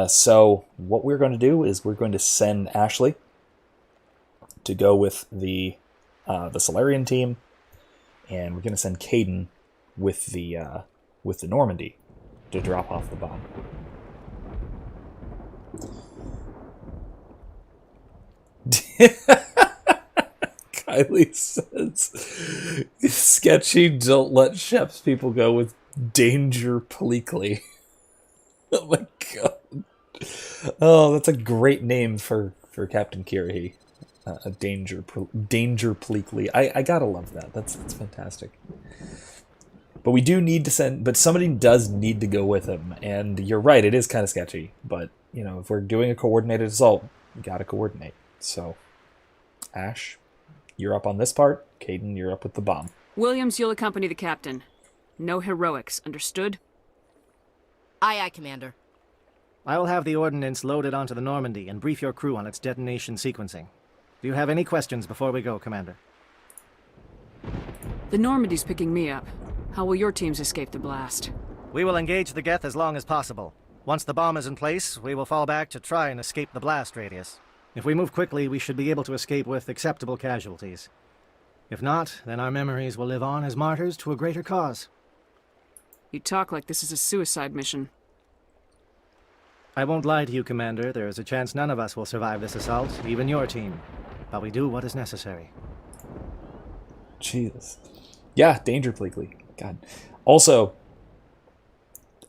So what we're going to do is we're going to send Ashley to go with the Solarian team, and we're going to send Caden with the Normandy to drop off the bomb. Kylie says, sketchy, don't let Shep's people go with danger bleakly. Oh my god. Oh, that's a great name for Captain Kirahi. Danger bleakly. I gotta love that. That's fantastic. But we do need to send, but somebody does need to go with him. And you're right, it is kind of sketchy. But, you know, if we're doing a coordinated assault, we gotta coordinate. So, Ash, you're up on this part. Caden, you're up with the bomb. Williams, you'll accompany the captain. No heroics, understood? Aye, aye, Commander. I will have the ordnance loaded onto the Normandy and brief your crew on its detonation sequencing. Do you have any questions before we go, Commander? The Normandy's picking me up. How will your teams escape the blast? We will engage the Geth as long as possible. Once the bomb is in place, we will fall back to try and escape the blast radius. If we move quickly, we should be able to escape with acceptable casualties. If not, then our memories will live on as martyrs to a greater cause. You talk like this is a suicide mission. I won't lie to you, Commander. There is a chance none of us will survive this assault, even your team. But we do what is necessary. Jesus. Yeah, danger bleakly. God. Also,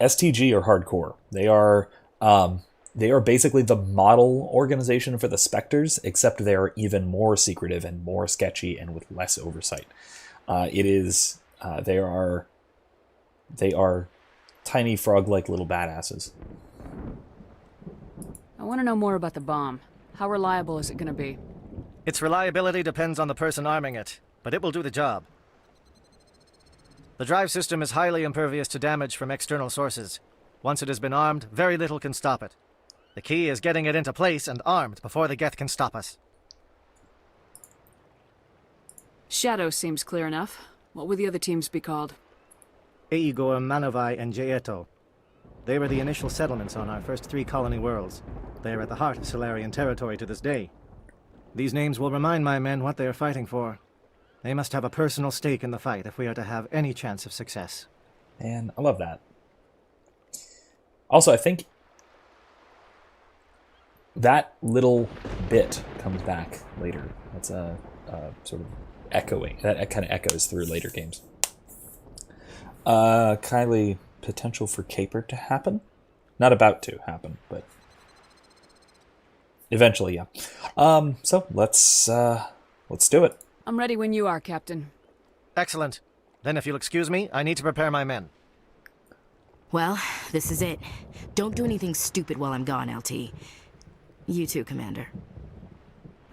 STG are hardcore. They are basically the model organization for the Spectres, except they are even more secretive and more sketchy and with less oversight. They are tiny frog-like little badasses. I want to know more about the bomb. How reliable is it going to be? Its reliability depends on the person arming it, but it will do the job. The drive system is highly impervious to damage from external sources. Once it has been armed, very little can stop it. The key is getting it into place and armed before the Geth can stop us. Shadow seems clear enough. What would the other teams be called? Aegor, Manovai, and Jaeto. They were the initial settlements on our first 3 colony worlds. They are at the heart of Solarian territory to this day. These names will remind my men what they are fighting for. They must have a personal stake in the fight if we are to have any chance of success. And I love that. Also, I think that little bit comes back later. That's a sort of echoing. That kind of echoes through later games. Kylie, potential for caper to happen? Not about to happen, but eventually, yeah. So let's do it. I'm ready when you are, Captain. Excellent. Then if you'll excuse me, I need to prepare my men. Well, this is it. Don't do anything stupid while I'm gone, LT. You too, Commander.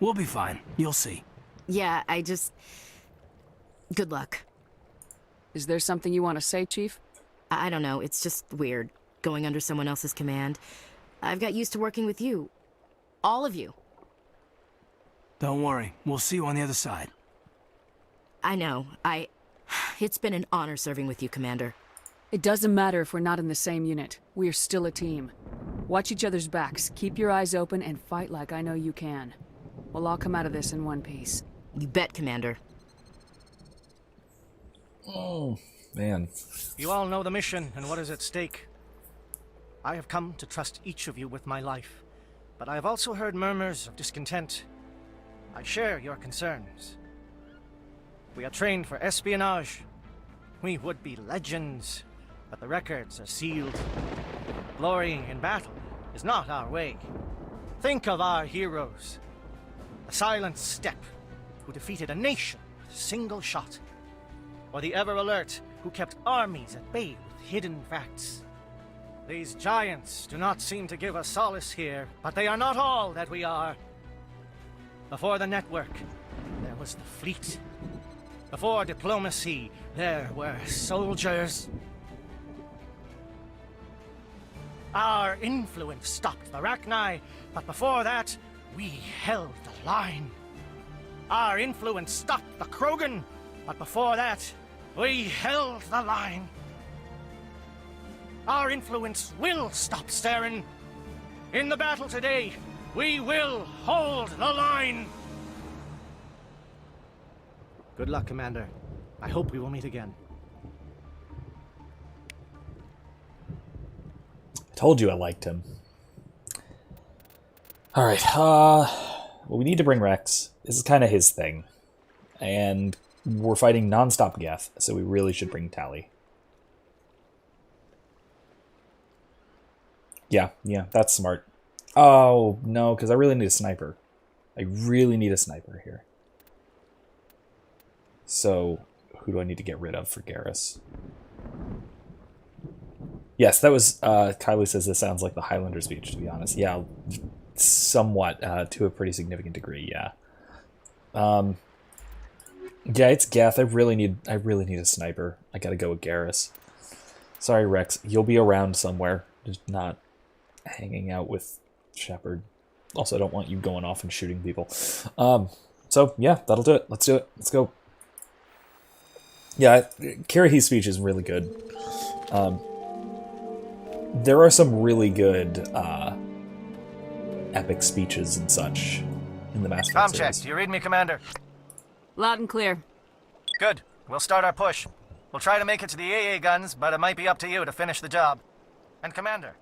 We'll be fine. You'll see. Yeah, I just... Good luck. Is there something you want to say, Chief? I don't know, it's just weird, going under someone else's command. I've got used to working with you. All of you. Don't worry. We'll see you on the other side. I know. It's been an honor serving with you, Commander. It doesn't matter if we're not in the same unit. We are still a team. Watch each other's backs, keep your eyes open, and fight like I know you can. We'll all come out of this in one piece. You bet, Commander. Oh, man. You all know the mission and what is at stake. I have come to trust each of you with my life, but I have also heard murmurs of discontent. I share your concerns. We are trained for espionage. We would be legends, but the records are sealed. Glory in battle is not our way. Think of our heroes. The silent steppe who defeated a nation with a single shot. Or the ever-alert who kept armies at bay with hidden facts. These giants do not seem to give us solace here, but they are not all that we are. Before the network, there was the fleet. Before diplomacy, there were soldiers. Our influence stopped the Rachni, but before that, we held the line. Our influence stopped the Krogan, but before that, we held the line. Our influence will stop Saren. In the battle today, we will hold the line. Good luck, Commander. I hope we will meet again. I told you I liked him. Alright, well, we need to bring Rex. This is kind of his thing. And we're fighting non-stop Geth, so we really should bring Tally. Yeah, that's smart. Oh, no, because I really need a sniper. I really need a sniper here. So, who do I need to get rid of for Garrus? Yes, that was, Kylie says this sounds like the Highlander speech, to be honest. Yeah, somewhat, to a pretty significant degree, yeah. Yeah, it's Geth. I really need a sniper. I gotta go with Garrus. Sorry, Rex. You'll be around somewhere. Just not hanging out with Shepard. Also, I don't want you going off and shooting people. So, yeah, that'll do it. Let's do it. Let's go. Yeah, Karahi's speech is really good. There are some really good epic speeches and such in the Mass Effect Check. series. Do you read me, Commander? Loud and clear. Good. We'll start our push. We'll try to make it to the AA guns, but it might be up to you to finish the job. And Commander,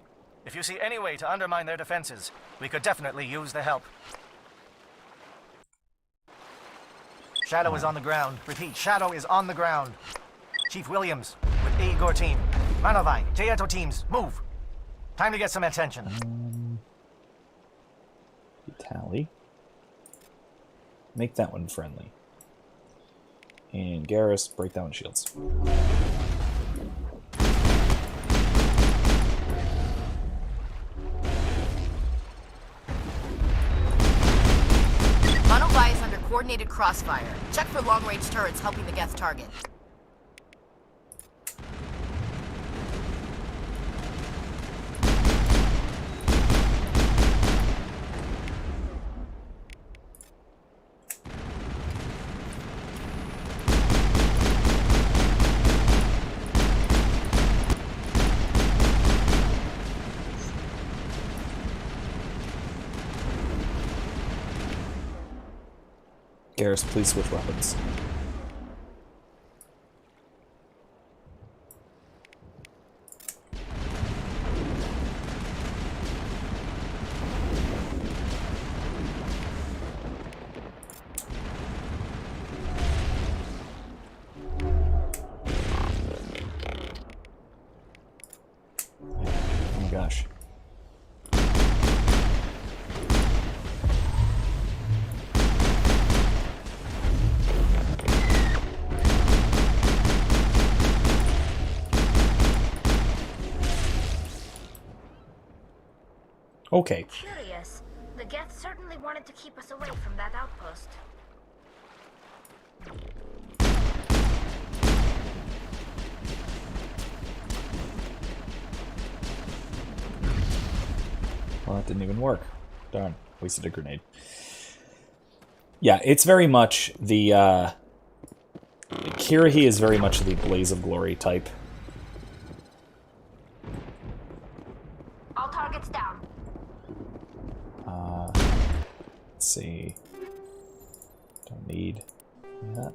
if you see any way to undermine their defenses, we could definitely use the help. Shadow is on the ground. Repeat, Shadow is on the ground. Chief Williams, with A. Igor team. Manovai, Jaeto teams, move. Time to get some attention. Tally. Make that one friendly. And Garrus, break down shields. Manovai is under coordinated crossfire. Check for long-range turrets helping the Geth target. Garrus, please switch weapons. Oh my gosh. Okay. Curious. The Geth certainly wanted to keep us away from that outpost. Well, that didn't even work. Darn, wasted a grenade. Yeah, it's very much the, Kirrahe is very much the Blaze of Glory type. All targets down. Let's see. Don't need that.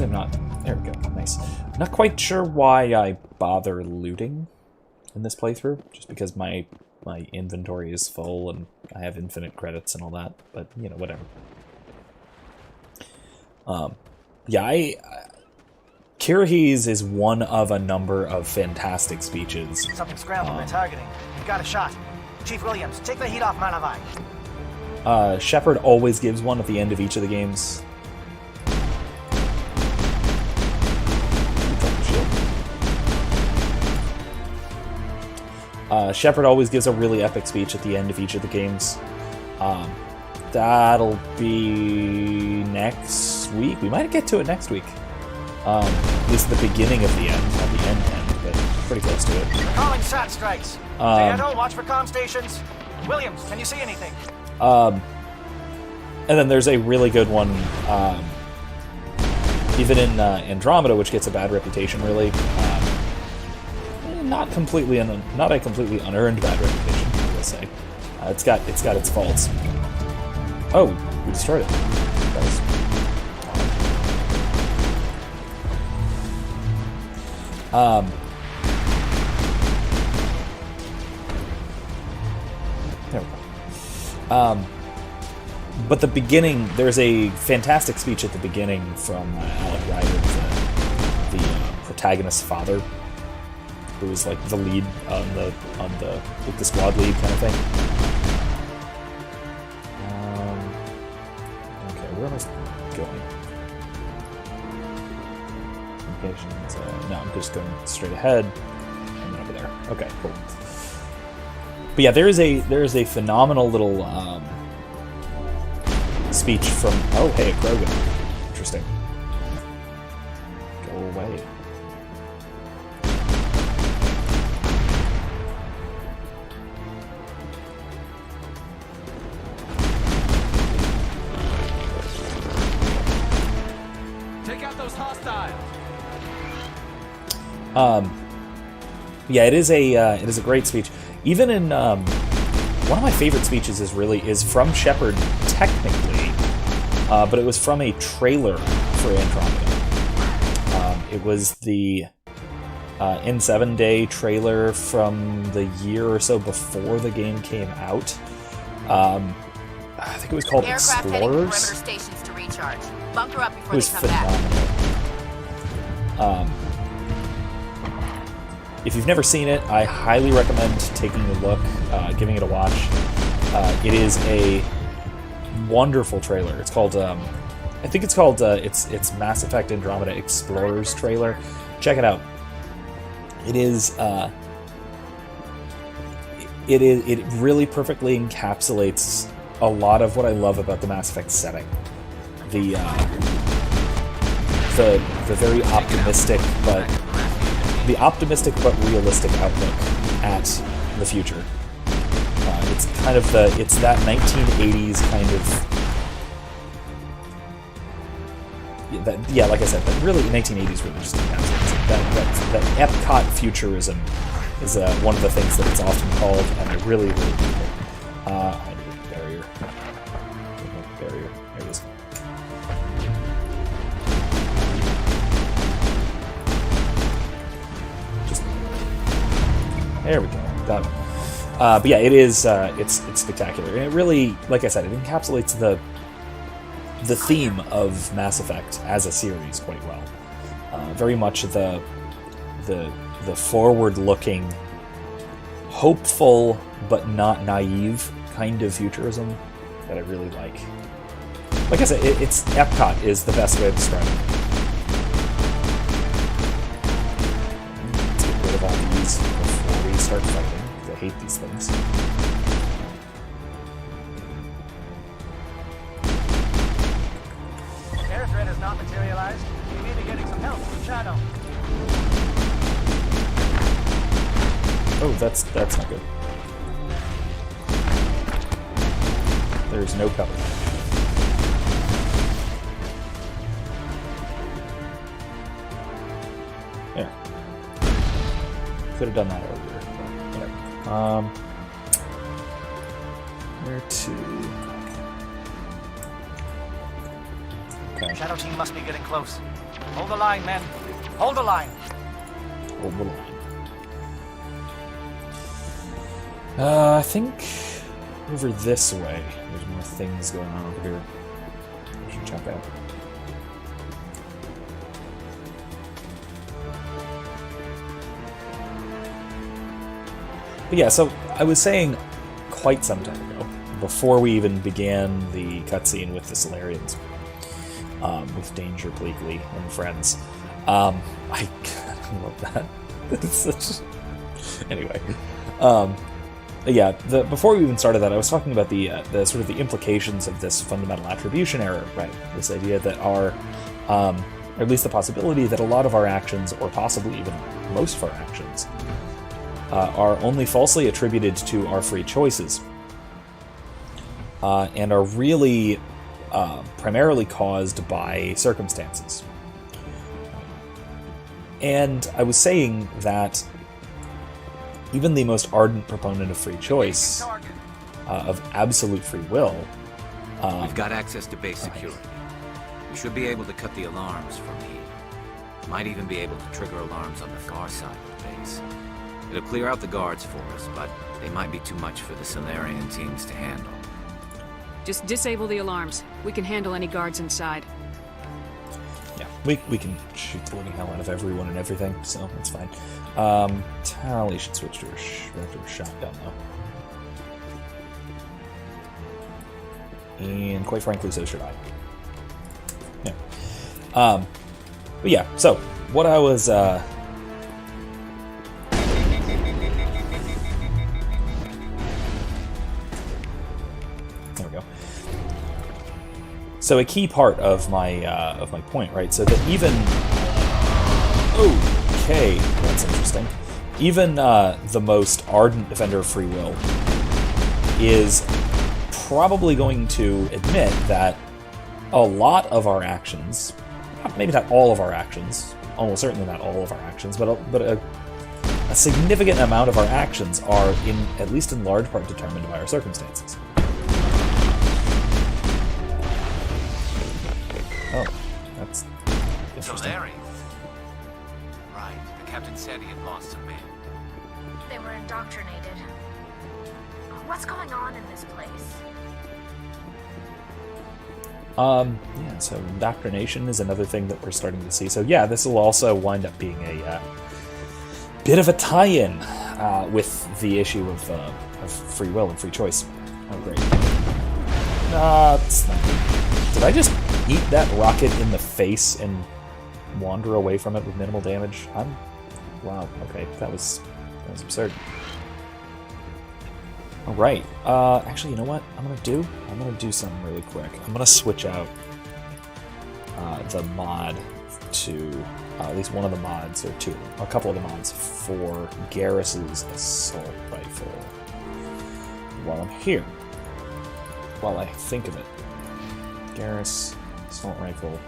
I'm not. There we go. Nice. Not quite sure why I bother looting in this playthrough, just because my inventory is full and I have infinite credits and all that. But you know, whatever. Yeah, Kirrahe's is one of a number of fantastic speeches. Something scrambled. We're targeting. You got a shot. Chief Williams, take the heat off Manavai. Shepard always gives one at the end of each of the games. Shepard always gives a really epic speech at the end of each of the games. That'll be next week. We might get to it next week. At least the beginning of the end, not the end, but pretty close to it. Calling SAT strikes. Jaeto, watch for comm stations. Williams, can you see anything? And then there's a really good one, even in Andromeda, which gets a bad reputation, really. Not a completely unearned bad reputation, I will say. It's got its faults. Oh, we destroyed it. Nice. There we go. But the beginning, there's a fantastic speech at the beginning from Alec Ryder, the protagonist's father, who was like the lead on the squad lead kind of thing. Okay, where am I going? Communications. No, I'm just going straight ahead and then over there. Okay, cool. But yeah, there is a phenomenal little speech from. Oh, hey, a Krogan. Interesting. Go away. Yeah, it is a great speech. Even in one of my favorite speeches is from Shepard technically, but it was from a trailer for Andromeda. It was the N7 Day trailer from the year or so before the game came out. I think it was called Aircraft Explorers. heading to perimeter stations to recharge. Bunker up before It was they come back. phenomenal. If you've never seen it, I highly recommend taking a look, giving it a watch. It is a wonderful trailer. It's called, I think it's called, it's Mass Effect Andromeda Explorers trailer. Check it out. It is, it really perfectly encapsulates a lot of what I love about the Mass Effect setting. The very optimistic but realistic outlook at the future. It's kind of it's that 1980s kind of like I said, that really 1980s really just encapsulates it. That Epcot futurism is one of the things that it's often called, and I really like it. I need a barrier. Barrier. There it is. There we go. Got it. But yeah, it is. It's spectacular, and it really, like I said, it encapsulates the theme of Mass Effect as a series quite well. Very much the forward-looking, hopeful but not naive kind of futurism that I really like. Like I said, it's Epcot is the best way to describe it. Let's get rid of all these before we start fighting. I hate these things. Oh, that's not good. There's no cover. There. Could have done that earlier, but whatever. Where to? Okay. Shadow team must be getting close. Hold the line, men. Hold the line. Hold the line. I think over this way. There's more things going on over here. I should check out. But yeah, so I was saying quite some time ago, before we even began the cutscene with the Solarians, with Danger, Bleakley, and friends. I love that. It's such... Anyway. Yeah, before we even started that, I was talking about the sort of the implications of this fundamental attribution error, right? This idea that our, or at least the possibility that a lot of our actions, or possibly even most of our actions, are only falsely attributed to our free choices, and are really primarily caused by circumstances. And I was saying that even the most ardent proponent of free choice, of absolute free will... We've got access to base security. We should be able to cut the alarms from here. Might even be able to trigger alarms on the far side of the base. It'll clear out the guards for us, but they might be too much for the Solarian teams to handle. Just disable the alarms. We can handle any guards inside. Yeah, we can shoot the living hell out of everyone and everything, so that's fine. Tally should switch to a shotgun, though. And quite frankly, so should I. Yeah. But yeah, so, what I was, There we go. So a key part of my point, right? So that even... Okay, that's interesting. Even the most ardent defender of free will is probably going to admit that a lot of our actions, maybe not all of our actions, almost certainly not all of our actions, but a significant amount of our actions are, at least in large part, determined by our circumstances. Oh, that's interesting. Solarians? Right, the captain said he had lost some men. They were indoctrinated. What's going on in this place? Yeah, so indoctrination is another thing that we're starting to see. So yeah, this will also wind up being a bit of a tie-in with the issue of free will and free choice. Oh, great. Did I just eat that rocket in the face and wander away from it with minimal damage? Wow, okay, that was absurd. Alright, actually, you know what I'm gonna do something really quick. I'm gonna switch out the mod to, at least one of the mods, or a couple of the mods, for Garrus's assault rifle. While I'm here, while I think of it, Garrus assault rifle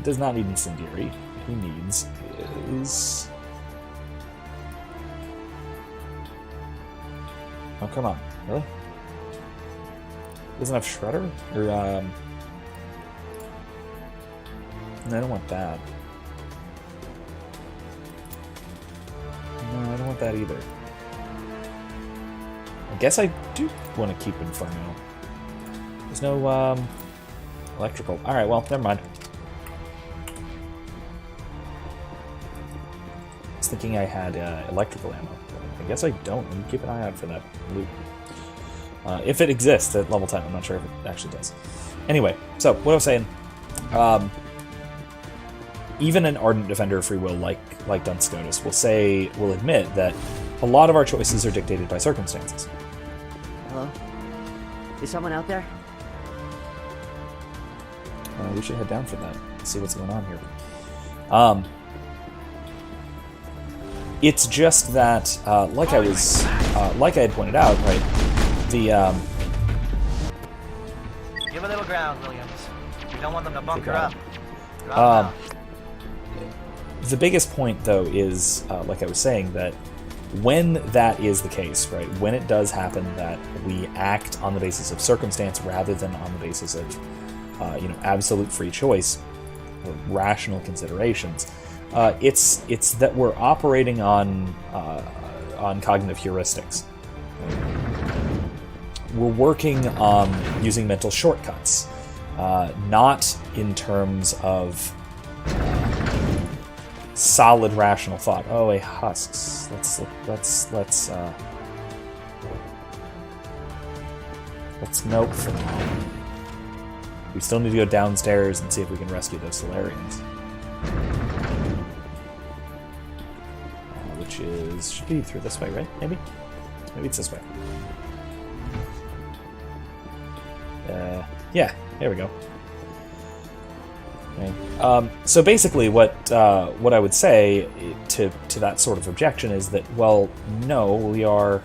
does not need incendiary. He needs is... Oh, come on. Really? Doesn't have Shredder? Or, no, I don't want that. No, I don't want that either. I guess I do want to keep Inferno. There's no, electrical. Alright, well, never mind. I was thinking I had, electrical ammo. I guess I don't. I'm gonna keep an eye out for that loot. If it exists at level 10, I'm not sure if it actually does. Anyway, so, what I was saying, even an ardent defender of free will like Scotus will admit that a lot of our choices are dictated by circumstances. Hello? Is someone out there? We should head down for that. See what's going on here. It's just that, like I had pointed out, right? The Give a little ground, Williams. We don't want them to bunker got up. the biggest point, though, is, like I was saying, that when that is the case, right? When it does happen that we act on the basis of circumstance rather than on the basis of, absolute free choice or rational considerations, it's that we're operating on cognitive heuristics. We're working on using mental shortcuts, not in terms of solid rational thought. Oh, hey, husks. Let's nope for now. We still need to go downstairs and see if we can rescue those Solarians. Which should be through this way, right? Maybe it's this way. Yeah, there we go. Okay. So basically, what I would say to that sort of objection is that, well, no, we are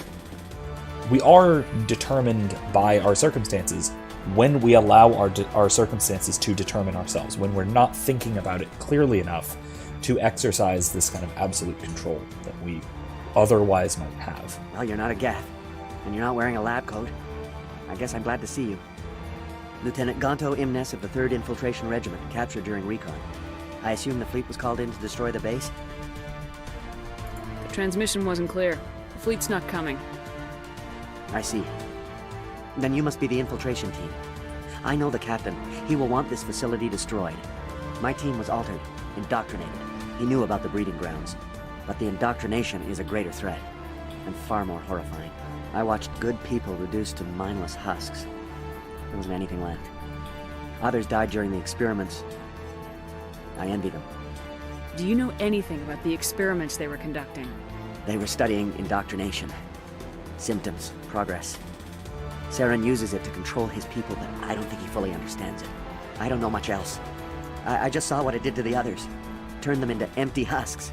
determined by our circumstances when we allow our circumstances to determine ourselves, when we're not thinking about it clearly enough to exercise this kind of absolute control that we otherwise might have. Well, you're not a Geth, and you're not wearing a lab coat. I guess I'm glad to see you. Lieutenant Gonto Imnes of the 3rd Infiltration Regiment, captured during recon. I assume the fleet was called in to destroy the base? The transmission wasn't clear. The fleet's not coming. I see. Then you must be the infiltration team. I know the captain. He will want this facility destroyed. My team was altered, indoctrinated. He knew about the breeding grounds. But the indoctrination is a greater threat, and far more horrifying. I watched good people reduced to mindless husks. There wasn't anything left. Others died during the experiments. I envy them. Do you know anything about the experiments they were conducting? They were studying indoctrination. Symptoms, progress. Saren uses it to control his people, but I don't think he fully understands it. I don't know much else. I just saw what it did to the others. Turned them into empty husks.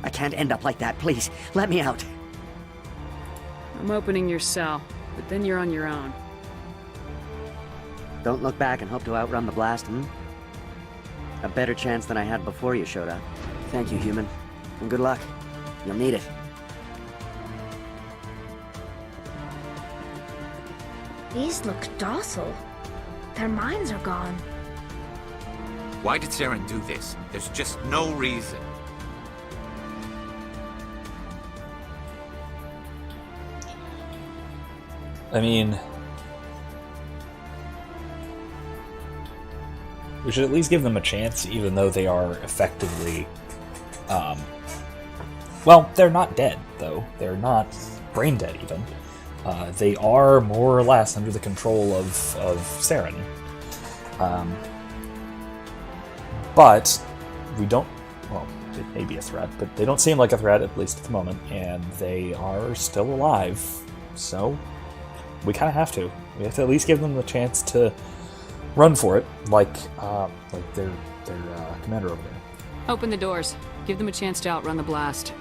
I can't end up like that, please. Let me out. I'm opening your cell, but then you're on your own. Don't look back and hope to outrun the blast, A better chance than I had before you showed up. Thank you, human. And good luck. You'll need it. These look docile. Their minds are gone. Why did Saren do this? There's just no reason. I mean, we should at least give them a chance, even though they are effectively, well, they're not dead, though. They're not brain dead, even. They are more or less under the control of Saren. But we don't, well, it may be a threat, but they don't seem like a threat, at least at the moment, and they are still alive, so we kind of have to. We have to at least give them the chance to run for it, like their commander over there. Open the doors. Give them a chance to outrun the blast.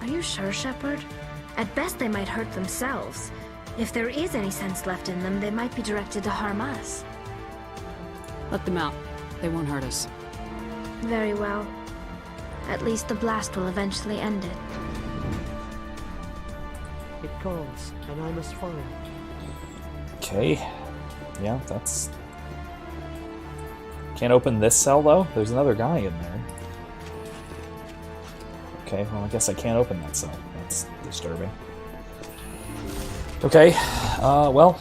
Are you sure, Shepard? At best, they might hurt themselves. If there is any sense left in them, they might be directed to harm us. Let them out. They won't hurt us. Very well. At least the blast will eventually end it. It calls, and I must follow. Okay. Yeah, that's... Can't open this cell, though? There's another guy in there. Okay, well, I guess I can't open that cell. That's disturbing. Okay, well,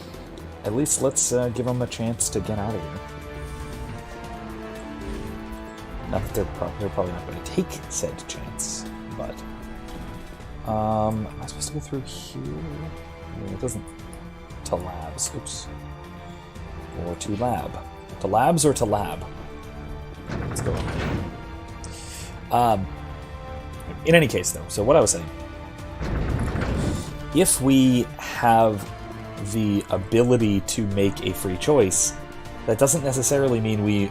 at least let's give them a chance to get out of here. Not that they're probably not going to take said chance, but... am I supposed to go through here? I mean, it doesn't... To labs, oops. Or to lab. To labs or to lab? Let's go on. In any case, though, so what I was saying, if we have the ability to make a free choice, that doesn't necessarily mean we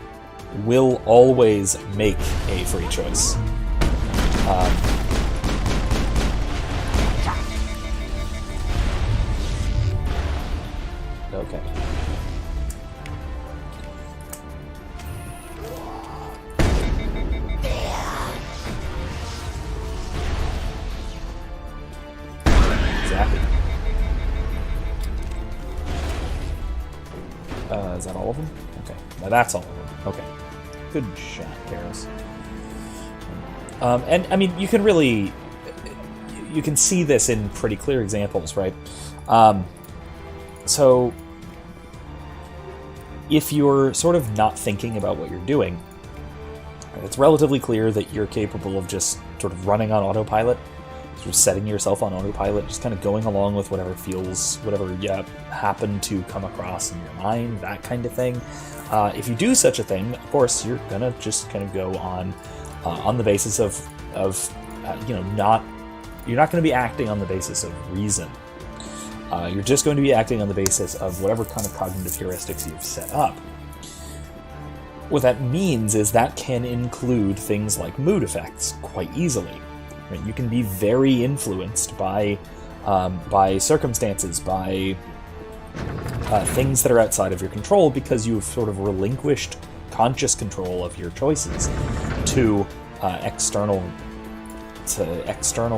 will always make a free choice. Okay. Exactly. Is that all of them? Okay. Now that's all of them. Okay. Good shot, Karis. And, I mean, you can really... You can see this in pretty clear examples, right? So, if you're sort of not thinking about what you're doing, it's relatively clear that you're capable of just sort of running on autopilot, sort of setting yourself on autopilot, just kind of going along with whatever you happen to come across in your mind, that kind of thing. If you do such a thing, of course, you're gonna just kind of go on the basis of you're not going to be acting on the basis of reason. You're just going to be acting on the basis of whatever kind of cognitive heuristics you've set up. What that means is that can include things like mood effects quite easily. Right? You can be very influenced by circumstances, by things that are outside of your control, because you've sort of relinquished conscious control of your choices to external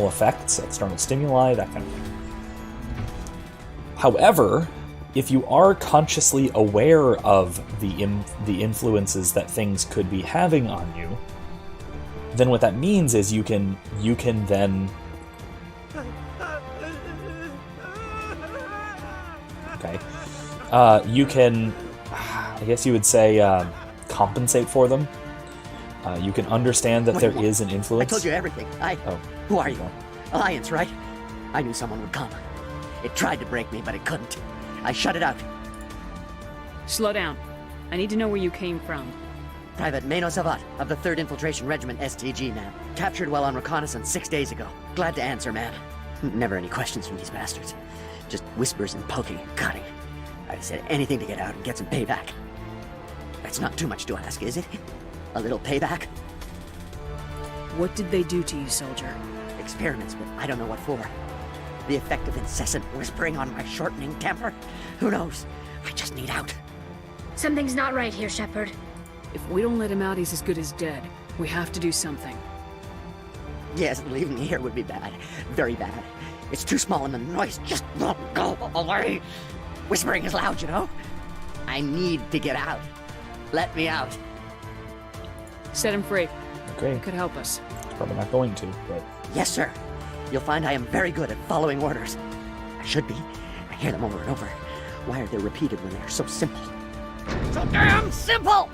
effects, external stimuli, that kind of thing. However, if you are consciously aware of the influences that things could be having on you, then what that means is you can then... Okay. You can, I guess you would say, compensate for them. You can understand that there is an influence. I told you everything. Who are you? Alliance, right? I knew someone would come. It tried to break me, but it couldn't. I shut it out. Slow down. I need to know where you came from. Private Mano Savat of the 3rd Infiltration Regiment STG, ma'am. Captured while on reconnaissance 6 days ago. Glad to answer, ma'am. Never any questions from these bastards. Just whispers and poking and cutting. I said anything to get out and get some payback. That's not too much to ask, is it? A little payback? What did they do to you, soldier? Experiments, but I don't know what for. The effect of incessant whispering on my shortening temper? Who knows? I just need out. Something's not right here, Shepard. If we don't let him out, he's as good as dead. We have to do something. Yes, leaving me here would be bad. Very bad. It's too small and the noise just won't go away. Whispering is loud, you know? I need to get out. Let me out. Set him free. Okay. It could help us. Probably not going to, but... Yes, sir. You'll find I am very good at following orders. I should be. I hear them over and over. Why are they repeated when they are so simple? So damn simple!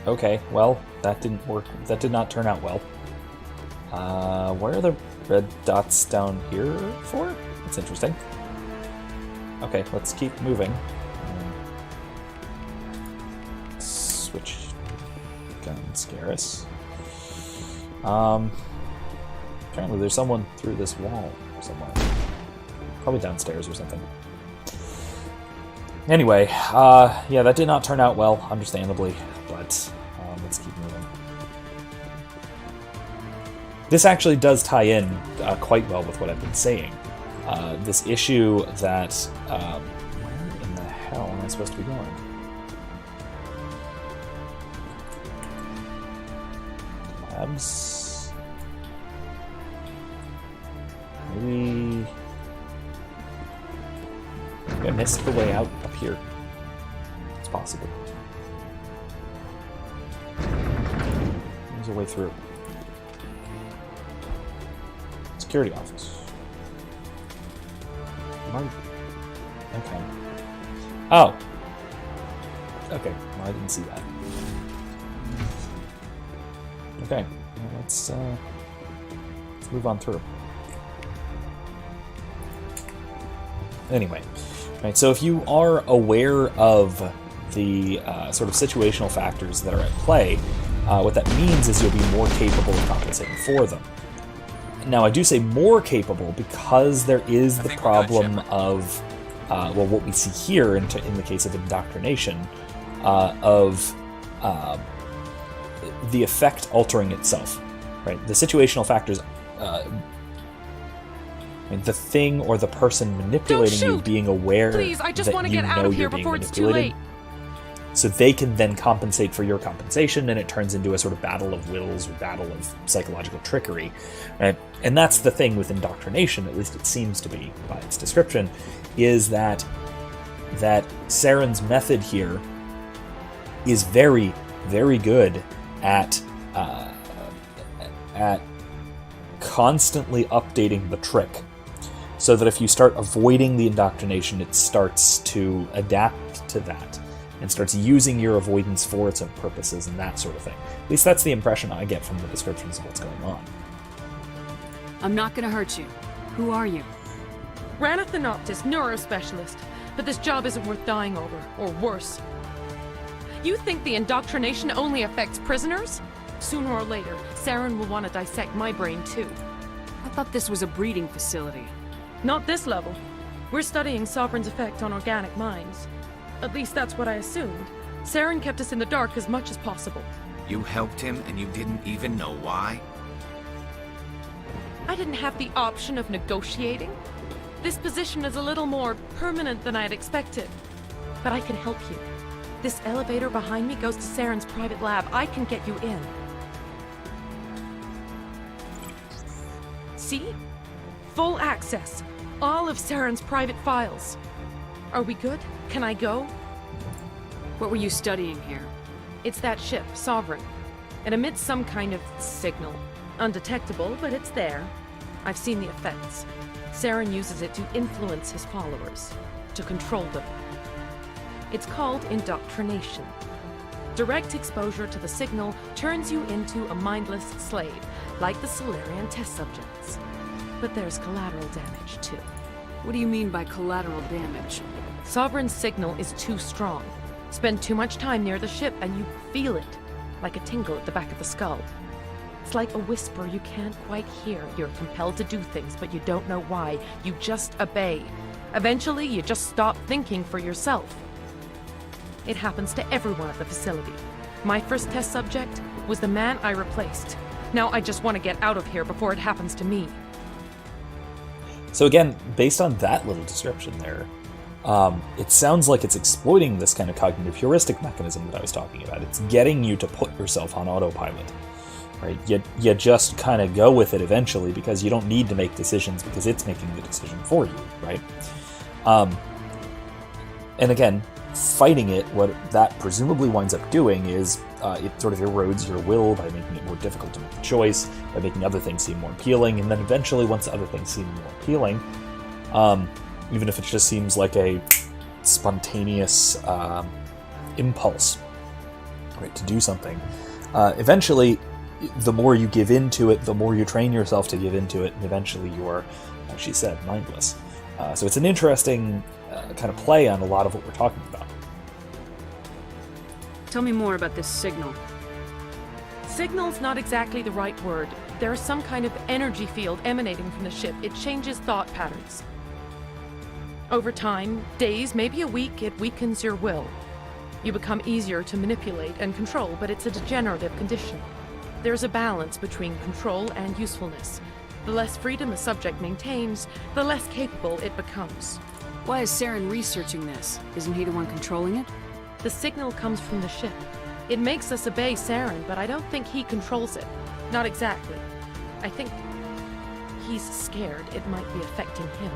Okay, well, that didn't work. That did not turn out well. Where are the red dots down here for? That's interesting. Okay, let's keep moving. Switch gun Scotus. Apparently there's someone through this wall somewhere. Probably downstairs or something. Anyway, yeah, that did not turn out well, understandably, but let's keep moving. This actually does tie in quite well with what I've been saying. This issue that... where in the hell am I supposed to be going? Labs? Maybe... I missed the way out up here. It's possible. There's a way through. Security office. Okay. Oh! Okay, well, I didn't see that. Okay, well, let's move on through. Anyway, right, so if you are aware of the sort of situational factors that are at play, what that means is you'll be more capable of compensating for them. Now, I do say more capable because there is the problem of, well, what we see here in the case of indoctrination, of the effect altering itself, right? The situational factors, the thing or the person manipulating you being aware Please, I just that want to you get out know of here you're being before it's too manipulated. late. So they can then compensate for your compensation, and it turns into a sort of battle of wills or battle of psychological trickery. Right? And that's the thing with indoctrination, at least it seems to be by its description, is that Saren's method here is very, very good at constantly updating the trick, so that if you start avoiding the indoctrination, it starts to adapt to that and starts using your avoidance for its own purposes and that sort of thing. At least that's the impression I get from the descriptions of what's going on. I'm not gonna hurt you. Who are you? Ranathanoptis, neurospecialist. But this job isn't worth dying over, or worse. You think the indoctrination only affects prisoners? Sooner or later, Saren will want to dissect my brain too. I thought this was a breeding facility. Not this level. We're studying Sovereign's effect on organic minds. At least that's what I assumed. Saren kept us in the dark as much as possible. You helped him and you didn't even know why? I didn't have the option of negotiating. This position is a little more permanent than I had expected. But I can help you. This elevator behind me goes to Saren's private lab. I can get you in. See? Full access. All of Saren's private files. Are we good? Can I go? What were you studying here? It's that ship, Sovereign. It emits some kind of signal. Undetectable, but it's there. I've seen the effects. Saren uses it to influence his followers, to control them. It's called indoctrination. Direct exposure to the signal turns you into a mindless slave, like the Solarian test subjects. But there's collateral damage, too. What do you mean by collateral damage? Sovereign's signal is too strong. Spend too much time near the ship and you feel it, like a tingle at the back of the skull. It's like a whisper you can't quite hear. You're compelled to do things, but you don't know why. You just obey. Eventually, you just stop thinking for yourself. It happens to everyone at the facility. My first test subject was the man I replaced. Now I just want to get out of here before it happens to me. So again, based on that little description there, it sounds like it's exploiting this kind of cognitive heuristic mechanism that I was talking about. It's getting you to put yourself on autopilot, right? You just kind of go with it eventually because you don't need to make decisions because it's making the decision for you, right? And again, fighting it, what that presumably winds up doing is it sort of erodes your will by making it more difficult to make the choice, by making other things seem more appealing, and then eventually, once the other things seem more appealing, even if it just seems like a spontaneous impulse, right, to do something, eventually, the more you give into it, the more you train yourself to give into it, and eventually you are, like she said, mindless. So it's an interesting kind of play on a lot of what we're talking about. Tell me more about this signal. Signal's not exactly the right word. There's some kind of energy field emanating from the ship. It changes thought patterns. Over time, days, maybe a week, it weakens your will. You become easier to manipulate and control, but it's a degenerative condition. There's a balance between control and usefulness. The less freedom a subject maintains, the less capable it becomes. Why is Saren researching this? Isn't he the one controlling it? The signal comes from the ship. It makes us obey Saren, but I don't think he controls it. Not exactly. I think he's scared it might be affecting him.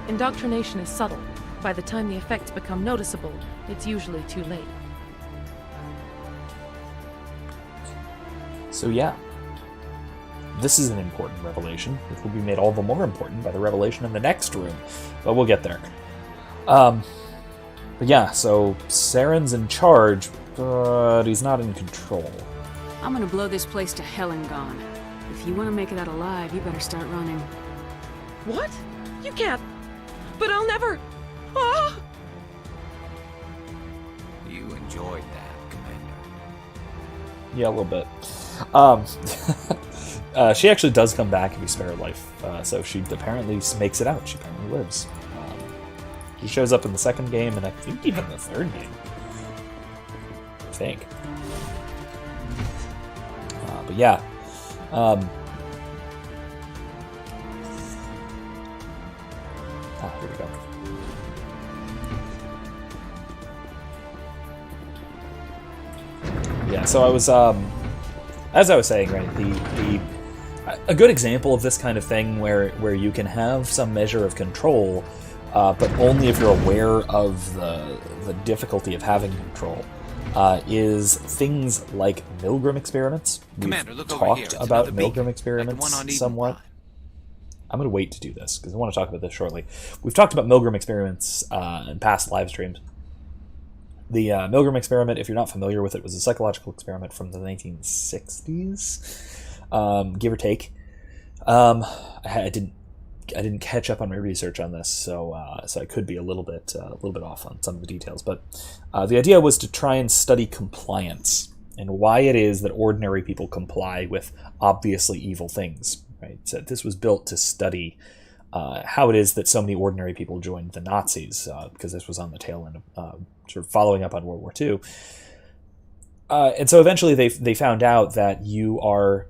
Indoctrination is subtle. By the time the effects become noticeable, it's usually too late. So yeah, this is an important revelation, which will be made all the more important by the revelation in the next room, but we'll get there. But yeah, so Saren's in charge, but he's not in control. I'm gonna blow this place to hell and gone. If you want to make it out alive, you better start running. What? You can't. But I'll never. Ah! You enjoyed that, Commander. Yeah, a little bit. She actually does come back if you spare her life, so she apparently makes it out. She apparently lives. She shows up in the second game, and I think even the third game. think. But yeah. Here we go. Yeah, so I was, as I was saying, right, a good example of this kind of thing where you can have some measure of control, but only if you're aware of the difficulty of having control, is things like Milgram experiments. Commander, We've look over here. talked It's about another Milgram beacon, experiments like the one on Eden somewhat. Prime. I'm going to wait to do this, because I want to talk about this shortly. We've talked about Milgram experiments in past live streams. The Milgram experiment, if you're not familiar with it, was a psychological experiment from the 1960s, give or take. I didn't catch up on my research on this, so I could be a little bit off on some of the details. But the idea was to try and study compliance and why it is that ordinary people comply with obviously evil things. Right? So this was built to study how it is that so many ordinary people joined the Nazis, because this was on the tail end of sort of following up on World War II. And so eventually they found out that you are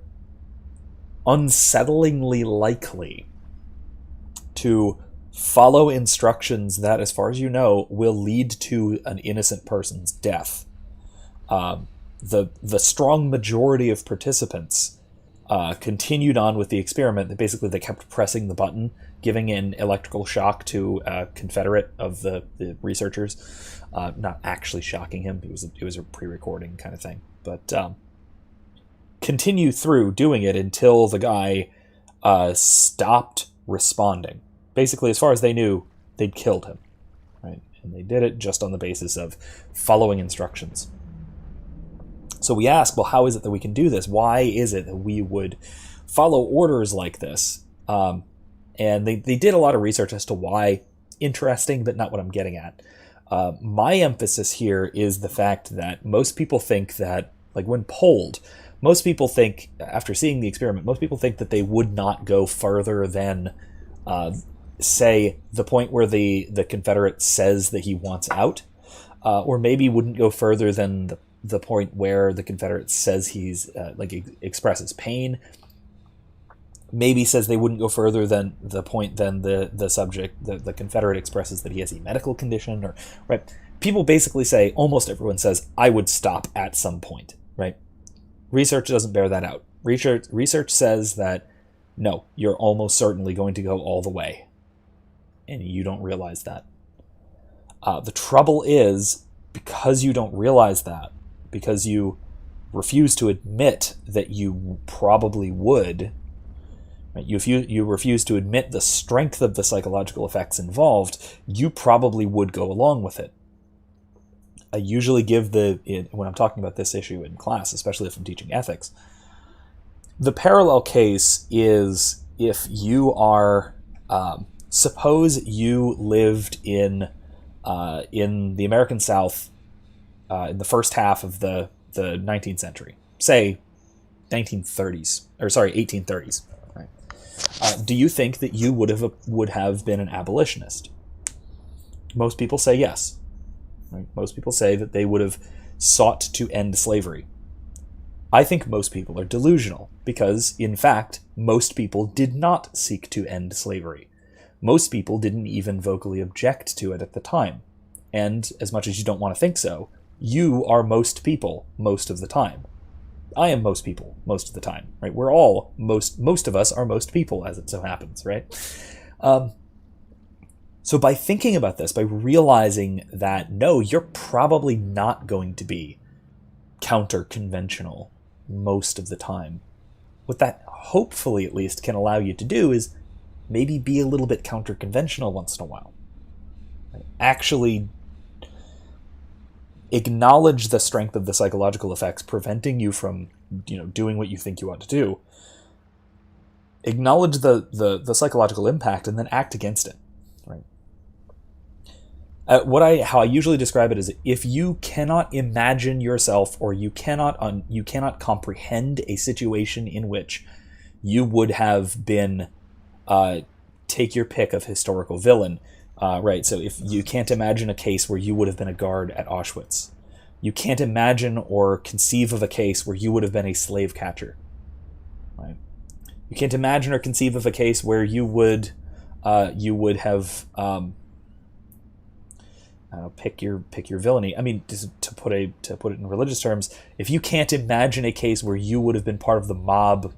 unsettlingly likely to follow instructions that, as far as you know, will lead to an innocent person's death. The strong majority of participants continued on with the experiment. That basically they kept pressing the button, giving an electrical shock to a Confederate of the researchers, not actually shocking him. It was a pre-recording kind of thing, but continue through doing it until the guy stopped responding. Basically, as far as they knew, they'd killed him, right? And they did it just on the basis of following instructions. So we ask, well, how is it that we can do this? Why is it that we would follow orders like this? And they did a lot of research as to why. Interesting, but not what I'm getting at. My emphasis here is the fact that most people think that, like when polled, most people think, after seeing the experiment, most people think that they would not go further than, say, the point where the Confederate says that he wants out, or maybe wouldn't go further than the point where the Confederate says he's expresses pain. Maybe says they wouldn't go further than the point than the subject, the Confederate expresses that he has a medical condition, or right. People basically say, almost everyone says, I would stop at some point, right? Research doesn't bear that out. Research says that no, you're almost certainly going to go all the way, and you don't realize that. The trouble is, because you don't realize that, because you refuse to admit that you probably would, right? You refuse to admit the strength of the psychological effects involved, you probably would go along with it. I usually give when I'm talking about this issue in class, especially if I'm teaching ethics, the parallel case is if you are, suppose you lived in the American South in the first half of the 19th century, say 1830s. Right? Do you think that you would have been an abolitionist? Most people say yes. Right? Most people say that they would have sought to end slavery. I think most people are delusional because, in fact, most people did not seek to end slavery. Most people didn't even vocally object to it at the time. And as much as you don't want to think so, you are most people most of the time. I am most people most of the time, right? We're all most of us are most people, as it so happens, right? So by thinking about this, by realizing that, no, you're probably not going to be counter-conventional most of the time, what that hopefully at least can allow you to do is maybe be a little bit counter-conventional once in a while. Right? Actually acknowledge the strength of the psychological effects preventing you from, doing what you think you ought to do. Acknowledge the psychological impact and then act against it. Right? How I usually describe it is, if you cannot imagine yourself, or you cannot comprehend a situation in which you would have been, take your pick of historical villain, right? So if you can't imagine a case where you would have been a guard at Auschwitz, You can't imagine or conceive of a case where you would have been a slave catcher. Right? You can't imagine or conceive of a case where you would have pick your villainy. I mean, to put it in religious terms, if you can't imagine a case where you would have been part of the mob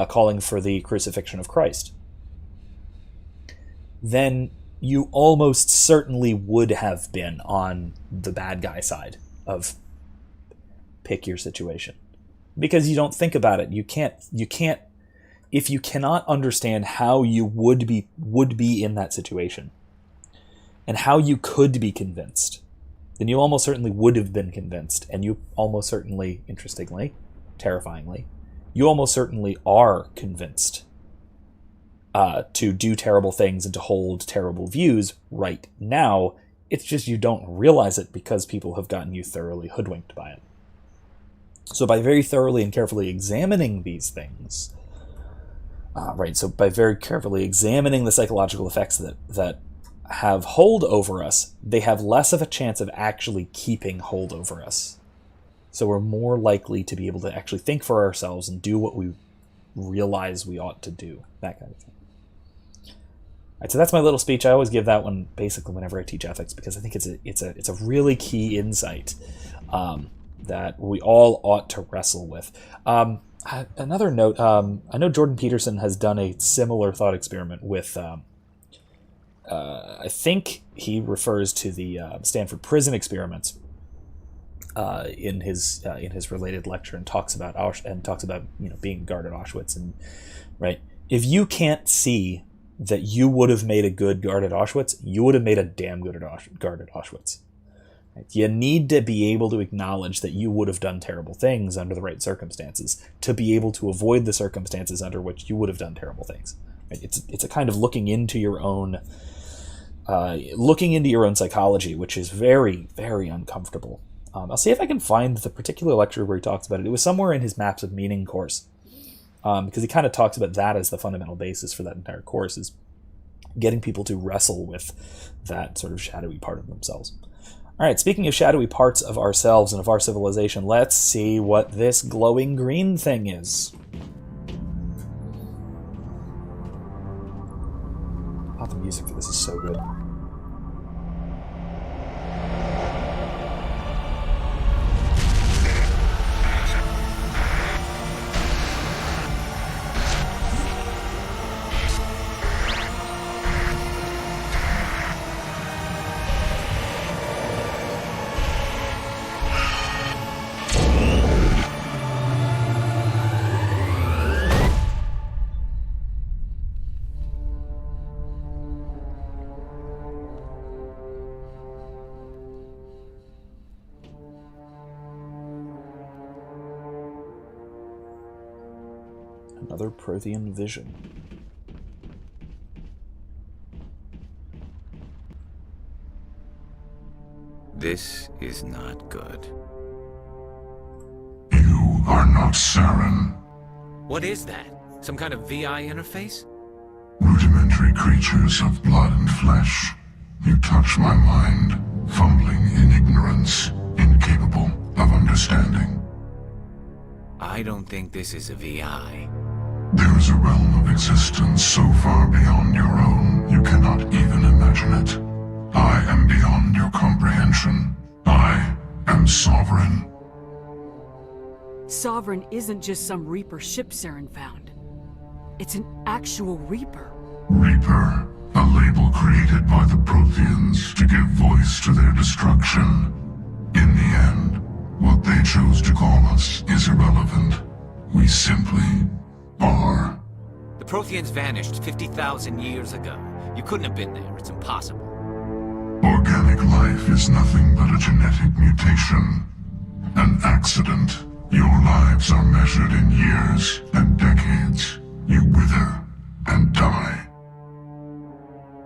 calling for the crucifixion of Christ, then you almost certainly would have been on the bad guy side of pick your situation, because you don't think about it. You can't. If you cannot understand how you would be in that situation, and how you could be convinced, then you almost certainly would have been convinced, and you almost certainly, interestingly, terrifyingly, you almost certainly are convinced to do terrible things and to hold terrible views right now. It's just you don't realize it because people have gotten you thoroughly hoodwinked by it. So by very thoroughly and carefully examining these things, so by very carefully examining the psychological effects that have hold over us, they have less of a chance of actually keeping hold over us. So we're more likely to be able to actually think for ourselves and do what we realize we ought to do, that kind of thing. All right, so that's my little speech. I always give that one basically whenever I teach ethics, because I think it's a really key insight that we all ought to wrestle with. Another note, I know Jordan Peterson has done a similar thought experiment with, I think he refers to the Stanford prison experiments in his related lecture, and talks about being guard at Auschwitz, and right. If you can't see that you would have made a good guard at Auschwitz, you would have made a damn good guard at Auschwitz. Right? You need to be able to acknowledge that you would have done terrible things under the right circumstances to be able to avoid the circumstances under which you would have done terrible things. Right? It's a kind of looking into your own psychology, which is very, very uncomfortable. I'll see if I can find the particular lecture where he talks about it. It was somewhere in his Maps of Meaning course. Because he kind of talks about that as the fundamental basis for that entire course, is getting people to wrestle with that sort of shadowy part of themselves. All right, speaking of shadowy parts of ourselves and of our civilization, let's see what this glowing green thing is. Oh, the music for this is so good. Another Prothean vision. This is not good. You are not Saren. What is that? Some kind of VI interface? Rudimentary creatures of blood and flesh. You touch my mind, fumbling in ignorance, incapable of understanding. I don't think this is a VI. There is a realm of existence so far beyond your own, you cannot even imagine it. I am beyond your comprehension. I am Sovereign. Sovereign isn't just some Reaper ship Saren found. It's an actual Reaper. Reaper, a label created by the Protheans to give voice to their destruction. In the end, what they chose to call us is irrelevant. We simply are. The Protheans vanished 50,000 years ago. You couldn't have been there. It's impossible. Organic life is nothing but a genetic mutation. An accident. Your lives are measured in years and decades. You wither and die.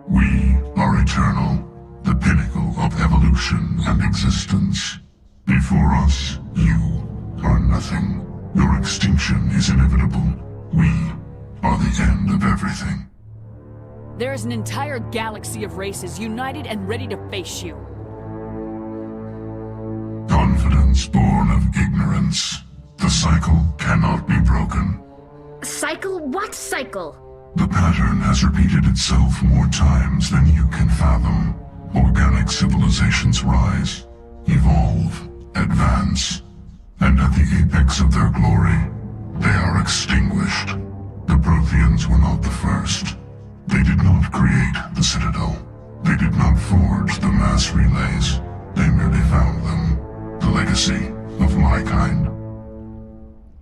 We are eternal, the pinnacle of evolution and existence. Before us, you are nothing. Your extinction is inevitable. We are the end of everything. There is an entire galaxy of races united and ready to face you. Confident demons born of ignorance. The cycle cannot be broken. Cycle? What cycle? The pattern has repeated itself more times than you can fathom. Organic civilizations rise, evolve, advance, and at the apex of their glory, they are extinguished. The Protheans were not the first. They did not create the Citadel. They did not forge the mass relays. They merely found them. The legacy of my kind.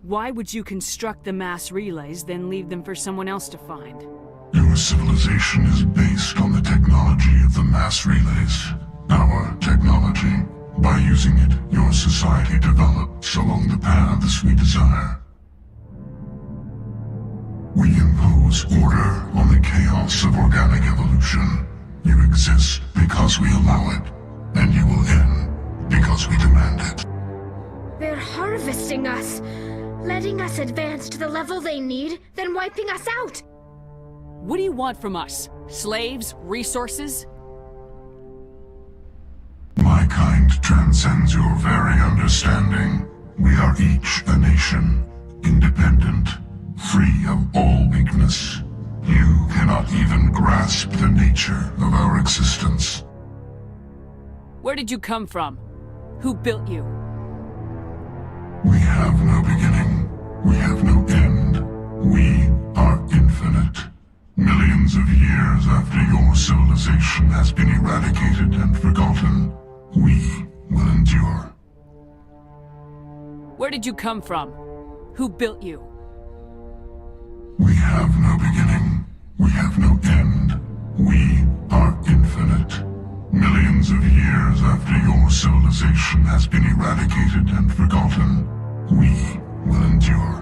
Why would you construct the mass relays, then leave them for someone else to find? Your civilization is based on the technology of the mass relays. Our technology. By using it, your society develops along the paths we desire. We impose order on the chaos of organic evolution. You exist because we allow it, and you will end because we demand it. They're harvesting us, letting us advance to the level they need, then wiping us out. What do you want from us? Slaves? Resources? My kind transcends your very understanding. We are each a nation, independent, free of all weakness. You cannot even grasp the nature of our existence. Where did you come from? Who built you? We have no beginning. We have no end. We are infinite. Millions of years after your civilization has been eradicated and forgotten, we will endure. Where did you come from? Who built you? We have no beginning. We have no end. We are infinite. Millions of years after your civilization has been eradicated and forgotten, we will endure.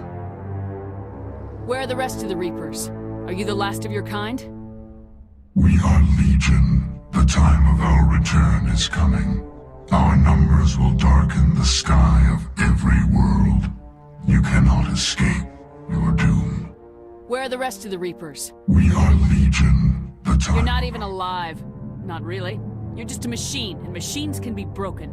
Where are the rest of the Reapers? Are you the last of your kind? We are Legion. The time of our return is coming. Our numbers will darken the sky of every world. You cannot escape your doom. Where are the rest of the Reapers? We are Legion. The time... You're not even alive. Not really. You're just a machine, and machines can be broken.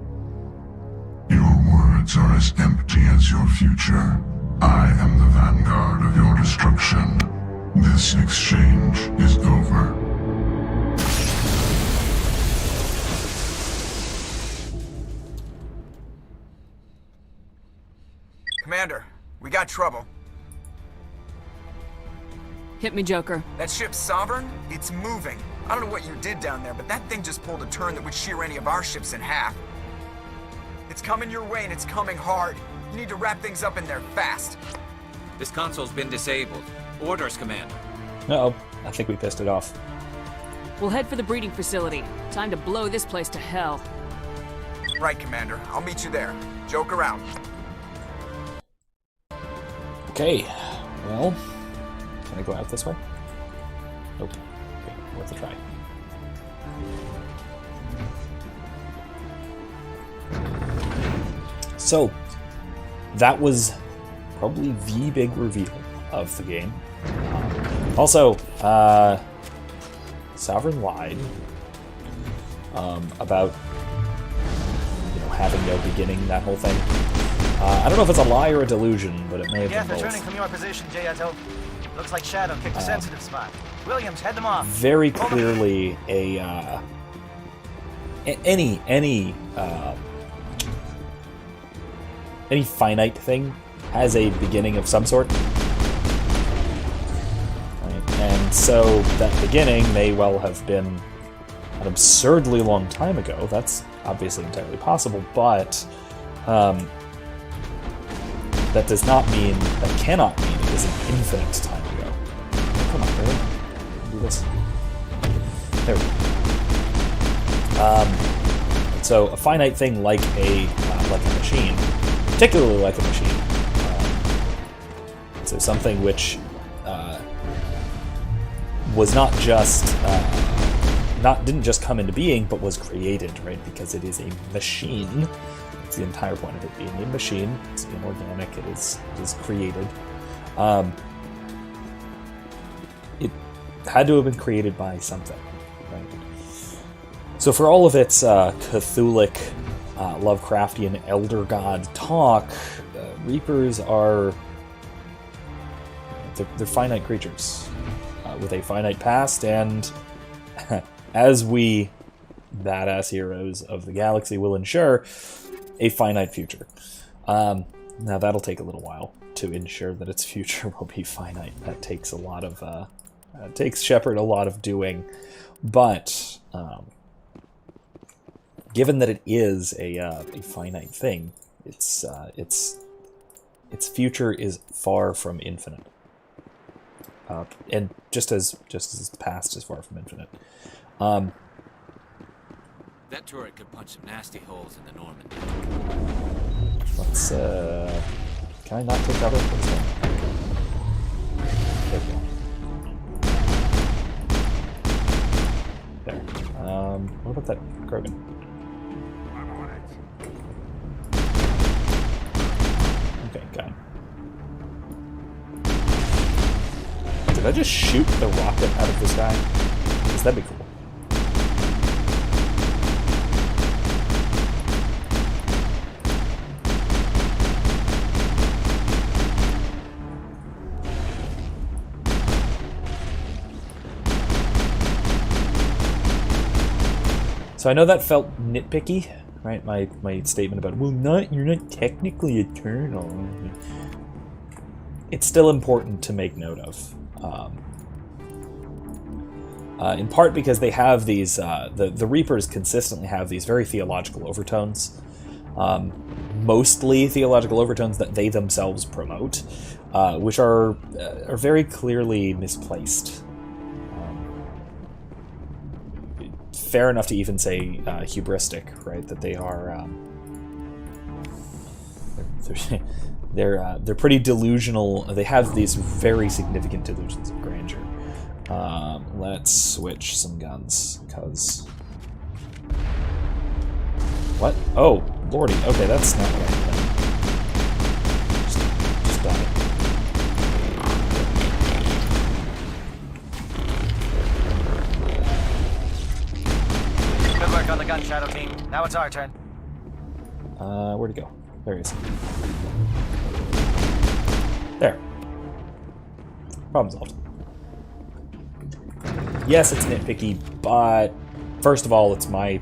Your words are as empty as your future. I am the vanguard of your destruction. This exchange is over. Commander, we got trouble. Hit me, Joker. That ship's Sovereign? It's moving. I don't know what you did down there, but that thing just pulled a turn that would shear any of our ships in half. It's coming your way, and it's coming hard. You need to wrap things up in there fast. This console's been disabled. Orders, Commander. Uh-oh. I think we pissed it off. We'll head for the breeding facility. Time to blow this place to hell. Right, Commander. I'll meet you there. Joke around. Okay. Well, can I go out this way? Nope. Okay, worth a try. So, that was probably the big reveal of the game. Also, Sovereign lied about having no beginning, that whole thing. I don't know if it's a lie or a delusion, but it may have been both. Returning from your position, Jayato. Looks like Shadow picked a sensitive spot. Williams, head them off. Very clearly any finite thing has a beginning of some sort. Right? And so that beginning may well have been an absurdly long time ago. That's obviously entirely possible, but that does not mean, that cannot mean it is an infinite time ago. Come on, really? Do this. There we go. So a finite thing like a machine, particularly like a machine, so something which was not just didn't just come into being, but was created, right? Because it is a machine. That's the entire point of it being a machine. It's inorganic. It is created. It had to have been created by something, right? So for all of its Cthulhic Lovecraftian elder god talk, Reapers are... They're finite creatures with a finite past, and as we, badass heroes of the galaxy, will ensure, a finite future. Now that'll take a little while to ensure that its future will be finite. That takes a lot of... takes Shepard a lot of doing, but given that it is a finite thing, its future is far from infinite, and just as its past is far from infinite. That turret could punch some nasty holes in the Normandy. Let's can I not take cover? What's that? There we go. There. What about that Krogan? Okay, got him. Did I just shoot the rocket out of this guy? Because that'd be cool. So I know that felt nitpicky, right? My statement about, well, you're not technically eternal. It's still important to make note of. In part because they have these, the Reapers consistently have these very theological overtones. Mostly theological overtones that they themselves promote, which are very clearly misplaced. Fair enough to even say hubristic, right? That they are they're pretty delusional. They have these very significant delusions of grandeur. Let's switch some guns, cause what? Oh, lordy. Okay, that's not what I meant. Just die. Good work on the gun, Shadow Team. Now it's our turn. Where'd he go? There he is. There. Problem solved. Yes, it's nitpicky, but first of all, it's my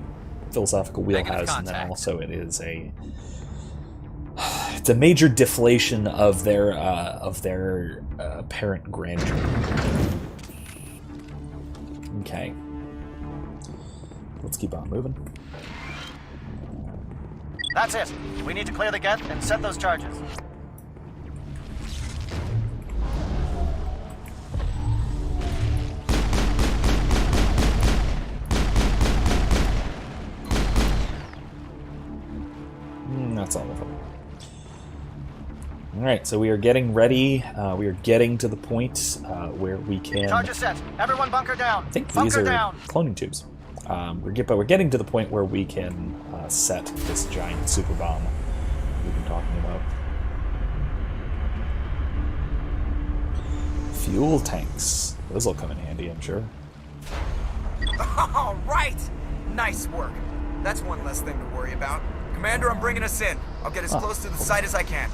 philosophical wheelhouse, and then also it is it's a major deflation of their apparent grandeur. Okay. Let's keep on moving. That's it. We need to clear the gate and set those charges. That's all of them. Alright, so we are getting ready. We are getting to the point where we can... Charges set. Everyone bunker down. I think these are cloning tubes. But we're getting to the point where we can set this giant super bomb we've been talking about. Fuel tanks. Those will come in handy, I'm sure. All right! Nice work. That's one less thing to worry about. Commander, I'm bringing us in. I'll get as close to the site as I can.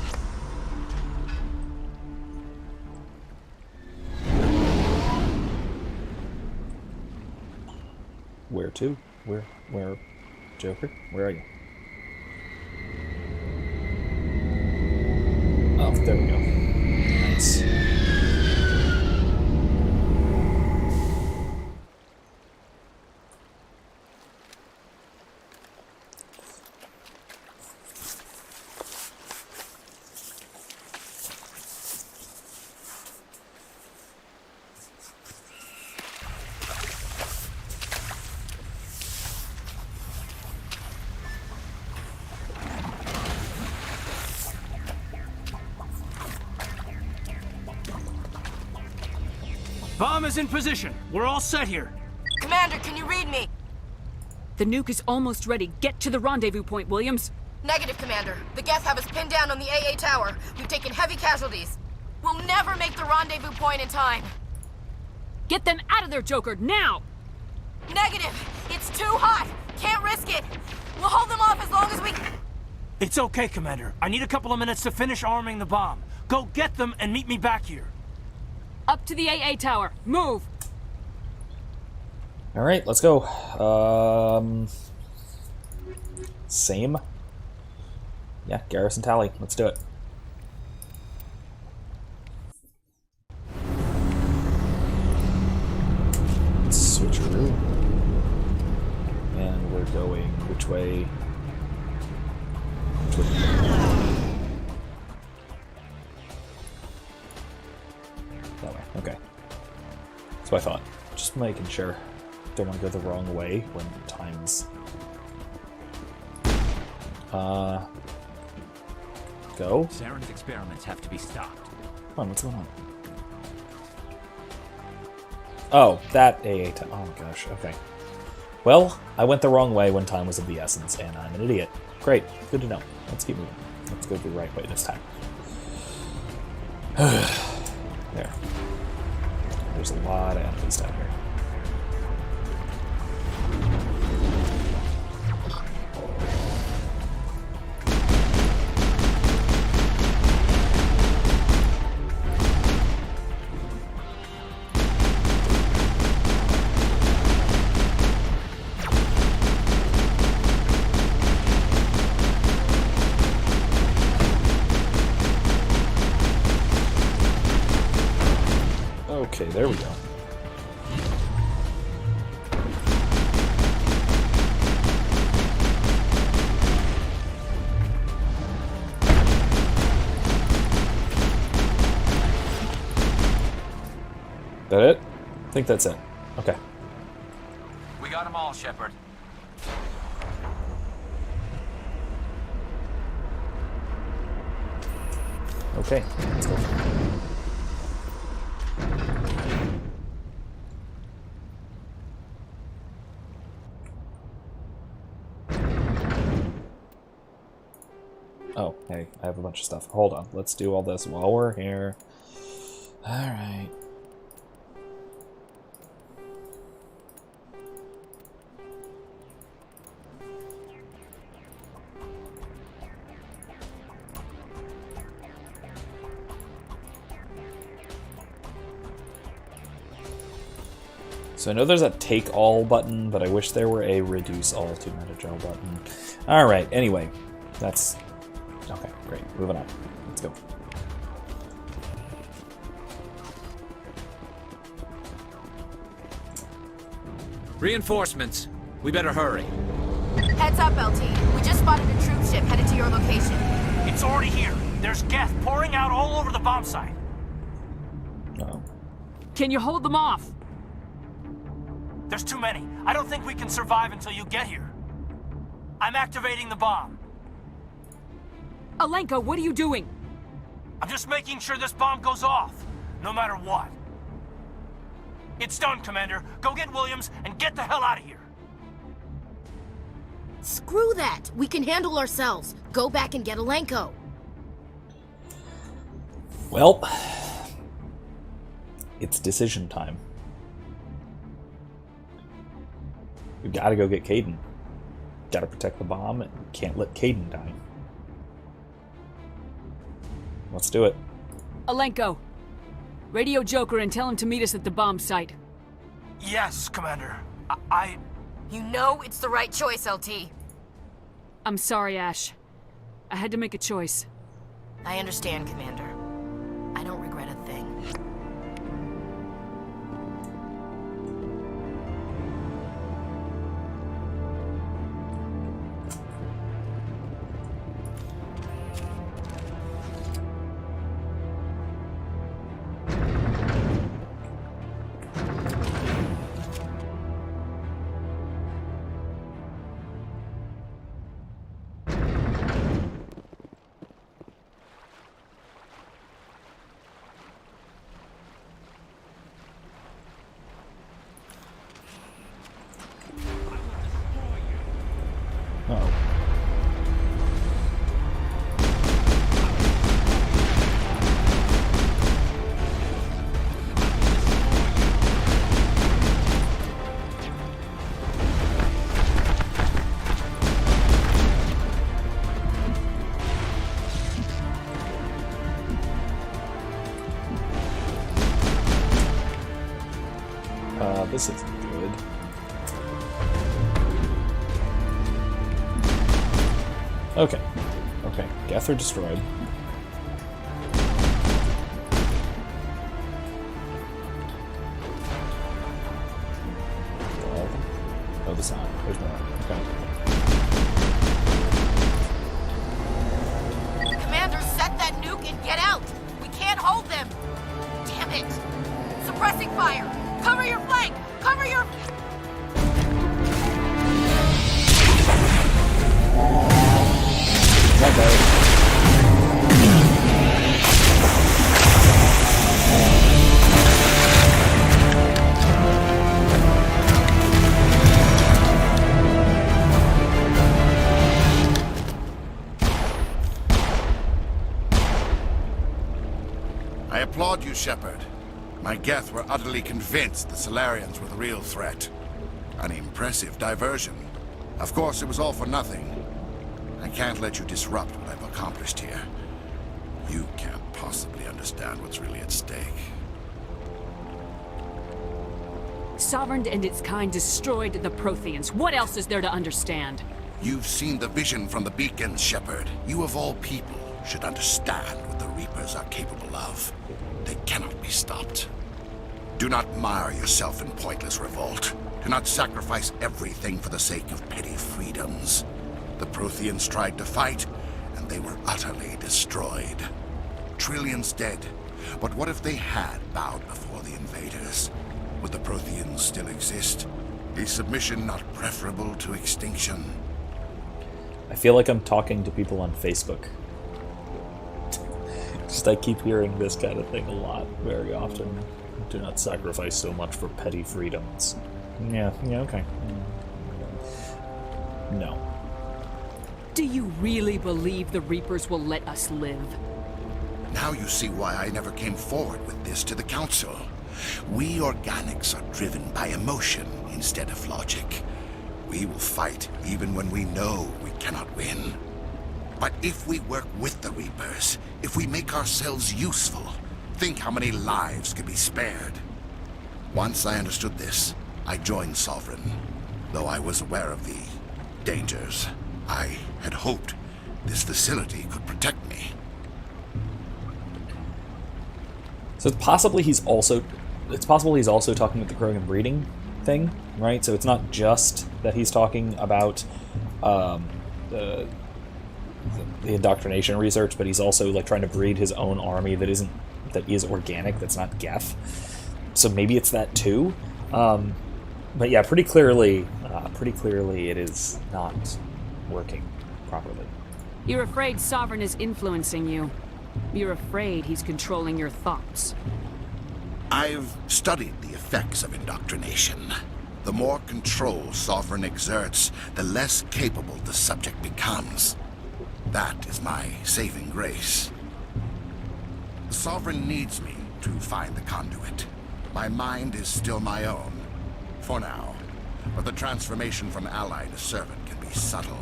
Where to? Where, Joker? Where are you? Oh, there we go. Nice. Bomb is in position. We're all set here. Commander, can you read me? The nuke is almost ready. Get to the rendezvous point, Williams. Negative, Commander. The Geth have us pinned down on the AA tower. We've taken heavy casualties. We'll never make the rendezvous point in time. Get them out of there, Joker, now! Negative! It's too hot! Can't risk it! We'll hold them off as long as we... It's okay, Commander. I need a couple of minutes to finish arming the bomb. Go get them and meet me back here. Up to the AA tower. Move! Alright, let's go. Same. Yeah, garrison tally. Let's do it. Switcheroo. And we're going which way? Which way? That way. Okay. That's what I thought. Just making sure. Don't want to go the wrong way when time's... Go? Saren's experiments have to be stopped. Come on, what's going on? Oh, that AA time. Oh my gosh, okay. Well, I went the wrong way when time was of the essence, and I'm an idiot. Great, good to know. Let's keep moving. Let's go the right way this time. There. There's a lot of enemies down here. Okay, there we go. That it? I think that's it. Okay. We got them all, Shepard. Okay, let's go. Oh, hey, I have a bunch of stuff. Hold on, let's do all this while we're here. Alright. So I know there's a take all button, but I wish there were a reduce all to meta-gel button. Alright, anyway, that's... Okay, great. Moving on. Let's go. Reinforcements. We better hurry. Heads up, LT. We just spotted a troop ship headed to your location. It's already here. There's gas pouring out all over the bomb site. Uh-oh. Can you hold them off? There's too many. I don't think we can survive until you get here. I'm activating the bomb. Alenka, what are you doing? I'm just making sure this bomb goes off, no matter what. It's done, Commander. Go get Williams and get the hell out of here. Screw that! We can handle ourselves. Go back and get Alenko. Well, it's decision time. We've got to go get Caden. Got to protect the bomb and can't let Caden die. Let's do it. Alenko, radio Joker and tell him to meet us at the bomb site. Yes, Commander. You know it's the right choice, LT. I'm sorry, Ash. I had to make a choice. I understand, Commander. I don't regret a thing. this isn't good. Okay. Geth are destroyed. Oh, the sound. There's more. Okay. Commander, set that nuke and get out! We can't hold them! Damn it! Suppressing fire! Cover your flank! Cover your... I applaud you, Shepard. My Geth were utterly convinced the Solarians were the real threat. An impressive diversion. Of course, it was all for nothing. I can't let you disrupt what I've accomplished here. You can't possibly understand what's really at stake. Sovereign and its kind destroyed the Protheans. What else is there to understand? You've seen the vision from the beacons, Shepard. You of all people should understand what the Reapers are capable of. They cannot be stopped. Do not mire yourself in pointless revolt. Do not sacrifice everything for the sake of petty freedoms. The Protheans tried to fight, and they were utterly destroyed. Trillions dead. But what if they had bowed before the invaders? Would the Protheans still exist? Is submission not preferable to extinction? I feel like I'm talking to people on Facebook. Just I keep hearing this kind of thing a lot, very often. Do not sacrifice so much for petty freedoms. Yeah, okay. No. Do you really believe the Reapers will let us live? Now you see why I never came forward with this to the Council. We organics are driven by emotion instead of logic. We will fight even when we know we cannot win. But if we work with the Reapers, if we make ourselves useful, think how many lives could be spared. Once I understood this, I joined Sovereign. Though I was aware of the dangers, I had hoped this facility could protect me. So it's possible he's also talking about the Krogan breeding thing, right? So it's not just that he's talking about the indoctrination research, but he's also like trying to breed his own army that is organic, that's not Geth. So maybe it's that too. But yeah, pretty clearly it is not working properly. You're afraid Sovereign is influencing you. You're afraid he's controlling your thoughts. I've studied the effects of indoctrination. The more control Sovereign exerts, the less capable the subject becomes. That is my saving grace. The Sovereign needs me to find the conduit. My mind is still my own, for now. But the transformation from ally to servant can be subtle.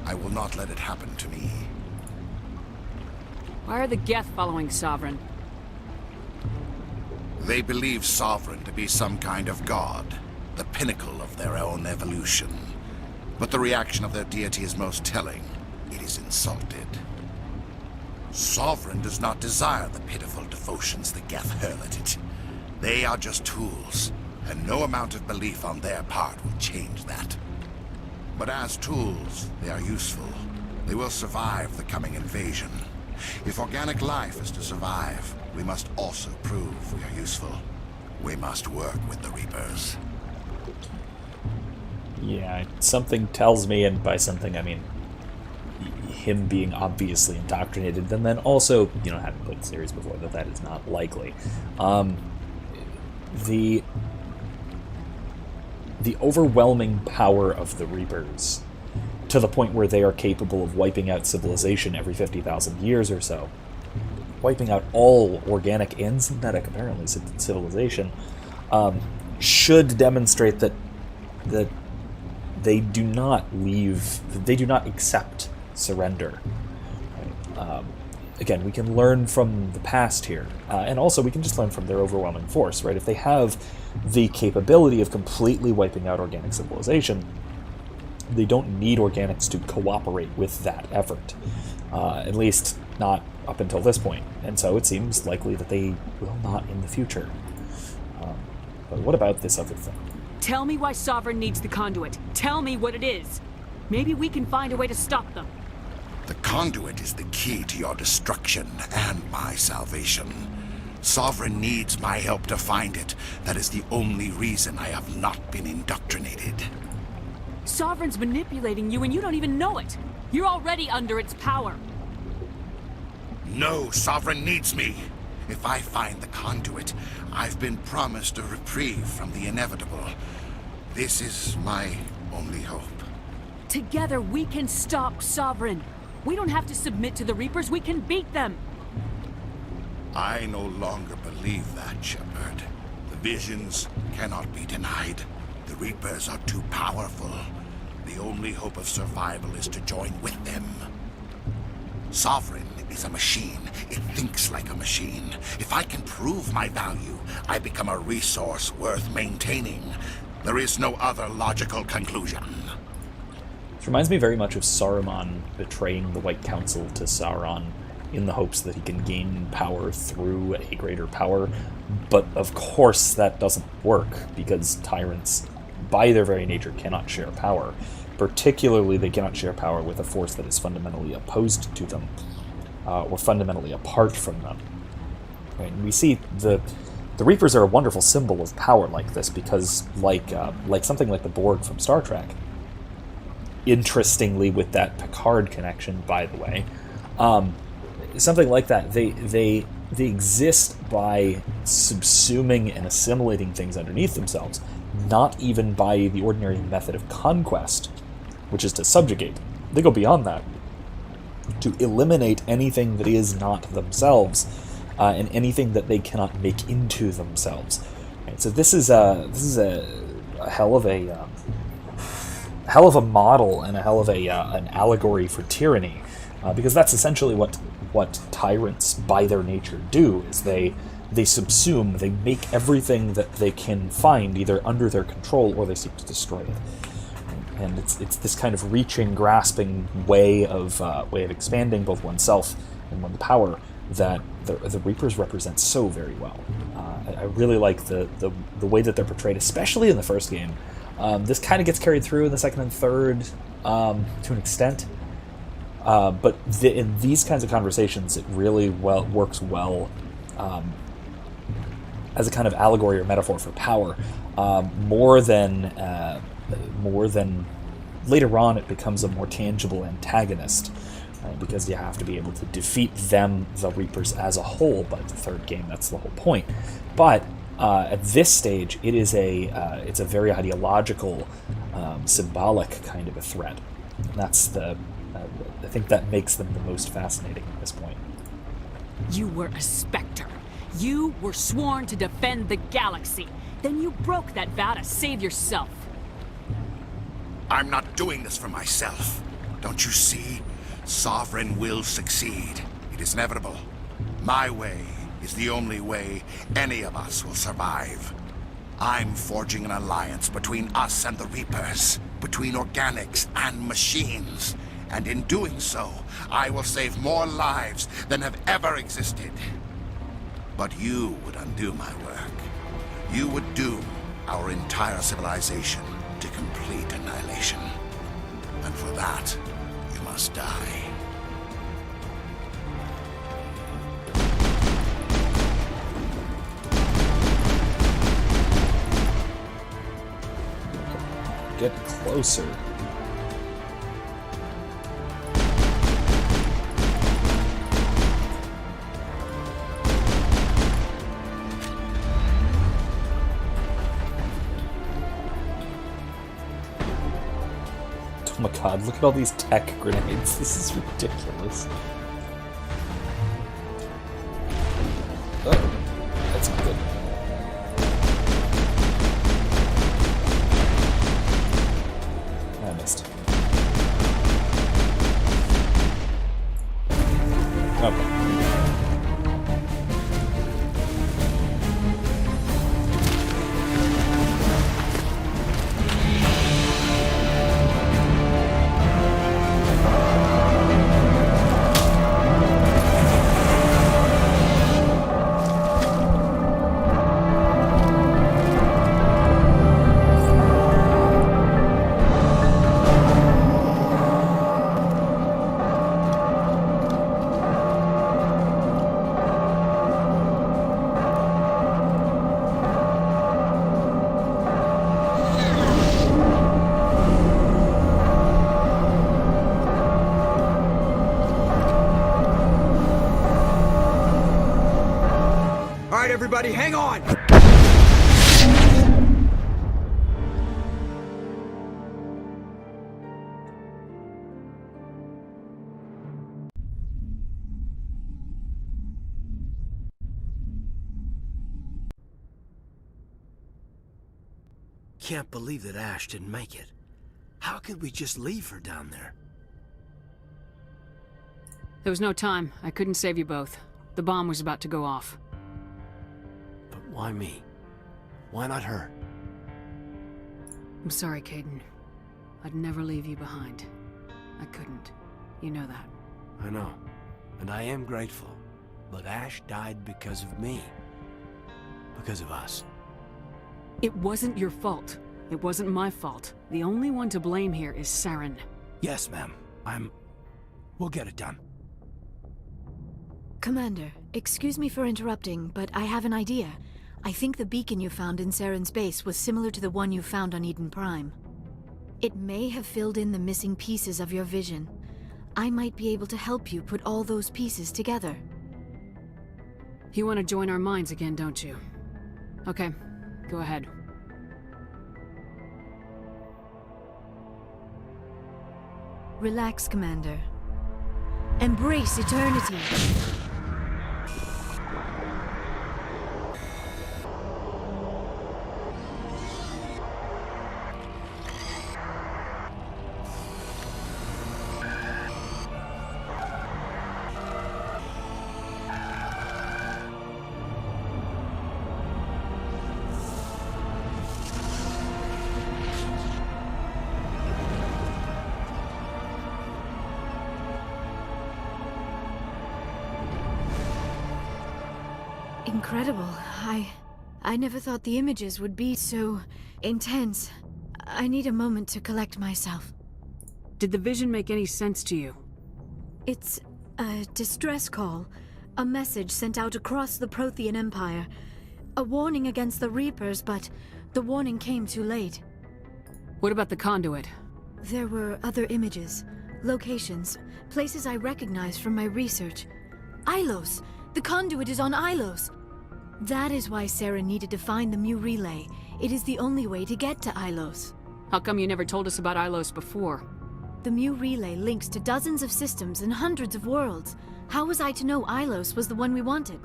I will not let it happen to me. Why are the Geth following Sovereign? They believe Sovereign to be some kind of god, the pinnacle of their own evolution. But the reaction of their deity is most telling. It is insulted. Sovereign does not desire the pitiful devotions the Geth hurl at it. They are just tools, and no amount of belief on their part will change that. But as tools, they are useful. They will survive the coming invasion. If organic life is to survive, we must also prove we are useful. We must work with the Reapers. Yeah, something tells me, and by something I mean him being obviously indoctrinated, and then also, having played the series before, that is not likely. The overwhelming power of the Reapers, to the point where they are capable of wiping out civilization every 50,000 years or so, wiping out all organic and synthetic, apparently, civilization, should demonstrate that they do not accept surrender. again, we can learn from the past here, and also we can just learn from their overwhelming force, right? If they have the capability of completely wiping out organic civilization, they don't need organics to cooperate with that effort, at least not up until this point, and so it seems likely that they will not in the future. But what about this other thing? Tell me why Sovereign needs the conduit. Tell me what it is. Maybe we can find a way to stop them. The conduit is the key to your destruction and my salvation. Sovereign needs my help to find it. That is the only reason I have not been indoctrinated. Sovereign's manipulating you and you don't even know it. You're already under its power. No, Sovereign needs me. If I find the conduit, I've been promised a reprieve from the inevitable. This is my only hope. Together we can stop Sovereign. We don't have to submit to the Reapers, we can beat them. I no longer believe that, Shepard. The visions cannot be denied. The Reapers are too powerful. The only hope of survival is to join with them. Sovereign is a machine. It thinks like a machine. If I can prove my value, I become a resource worth maintaining. There is no other logical conclusion. This reminds me very much of Saruman betraying the White Council to Sauron in the hopes that he can gain power through a greater power. But of course that doesn't work, because tyrants, by their very nature, cannot share power. Particularly, they cannot share power with a force that is fundamentally opposed to them, or fundamentally apart from them. Right? And we see the Reapers are a wonderful symbol of power like this, because like something like the Borg from Star Trek, interestingly with that Picard connection, by the way, something like that, they exist by subsuming and assimilating things underneath themselves, not even by the ordinary method of conquest, which is to subjugate. They go beyond that, to eliminate anything that is not themselves, and anything that they cannot make into themselves. Right, so this is a hell of a model and a hell of an allegory for tyranny, because that's essentially what tyrants by their nature do. Is they subsume, they make everything that they can find either under their control or they seek to destroy it. And it's this kind of reaching, grasping way of expanding both oneself and one's power that the Reapers represent so very well. I really like the way that they're portrayed, especially in the first game. This kind of gets carried through in the second and third to an extent. But in these kinds of conversations, it really works well as a kind of allegory or metaphor for power, more than later on it becomes a more tangible antagonist, because you have to be able to defeat them, the Reapers, as a whole. By the third game, that's the whole point. But at this stage, it's a very ideological, symbolic kind of a threat. And that's I think that makes them the most fascinating at this point. You were a Spectre. You were sworn to defend the galaxy. Then you broke that vow to save yourself. I'm not doing this for myself. Don't you see? Sovereign will succeed. It is inevitable. My way is the only way any of us will survive. I'm forging an alliance between us and the Reapers, between organics and machines. And in doing so, I will save more lives than have ever existed. But you would undo my work. You would doom our entire civilization to complete annihilation. And for that, you must die. Get closer. Oh my god, look at all these tech grenades. This is ridiculous. Oh, that's not good. I missed. Okay. everybody, hang on! Can't believe that Ash didn't make it. How could we just leave her down there? There was no time. I couldn't save you both. The bomb was about to go off. But why me? Why not her? I'm sorry, Caden. I'd never leave you behind. I couldn't. You know that. I know. And I am grateful. But Ash died because of me. Because of us. It wasn't your fault. It wasn't my fault. The only one to blame here is Saren. Yes, ma'am. We'll get it done. Commander, excuse me for interrupting, but I have an idea. I think the beacon you found in Saren's base was similar to the one you found on Eden Prime. It may have filled in the missing pieces of your vision. I might be able to help you put all those pieces together. You want to join our minds again, don't you? Okay, go ahead. Relax, Commander. Embrace eternity. Incredible. I never thought the images would be so intense. I need a moment to collect myself. Did the vision make any sense to you? It's a distress call. A message sent out across the Prothean Empire. A warning against the Reapers, but the warning came too late. What about the conduit? There were other images, locations, places I recognized from my research. Ilos! The conduit is on Ilos! That is why Sarah needed to find the Mu relay. It is the only way to get to Ilos. How come you never told us about Ilos before? The Mu relay links to dozens of systems and hundreds of worlds. How was I to know Ilos was the one we wanted?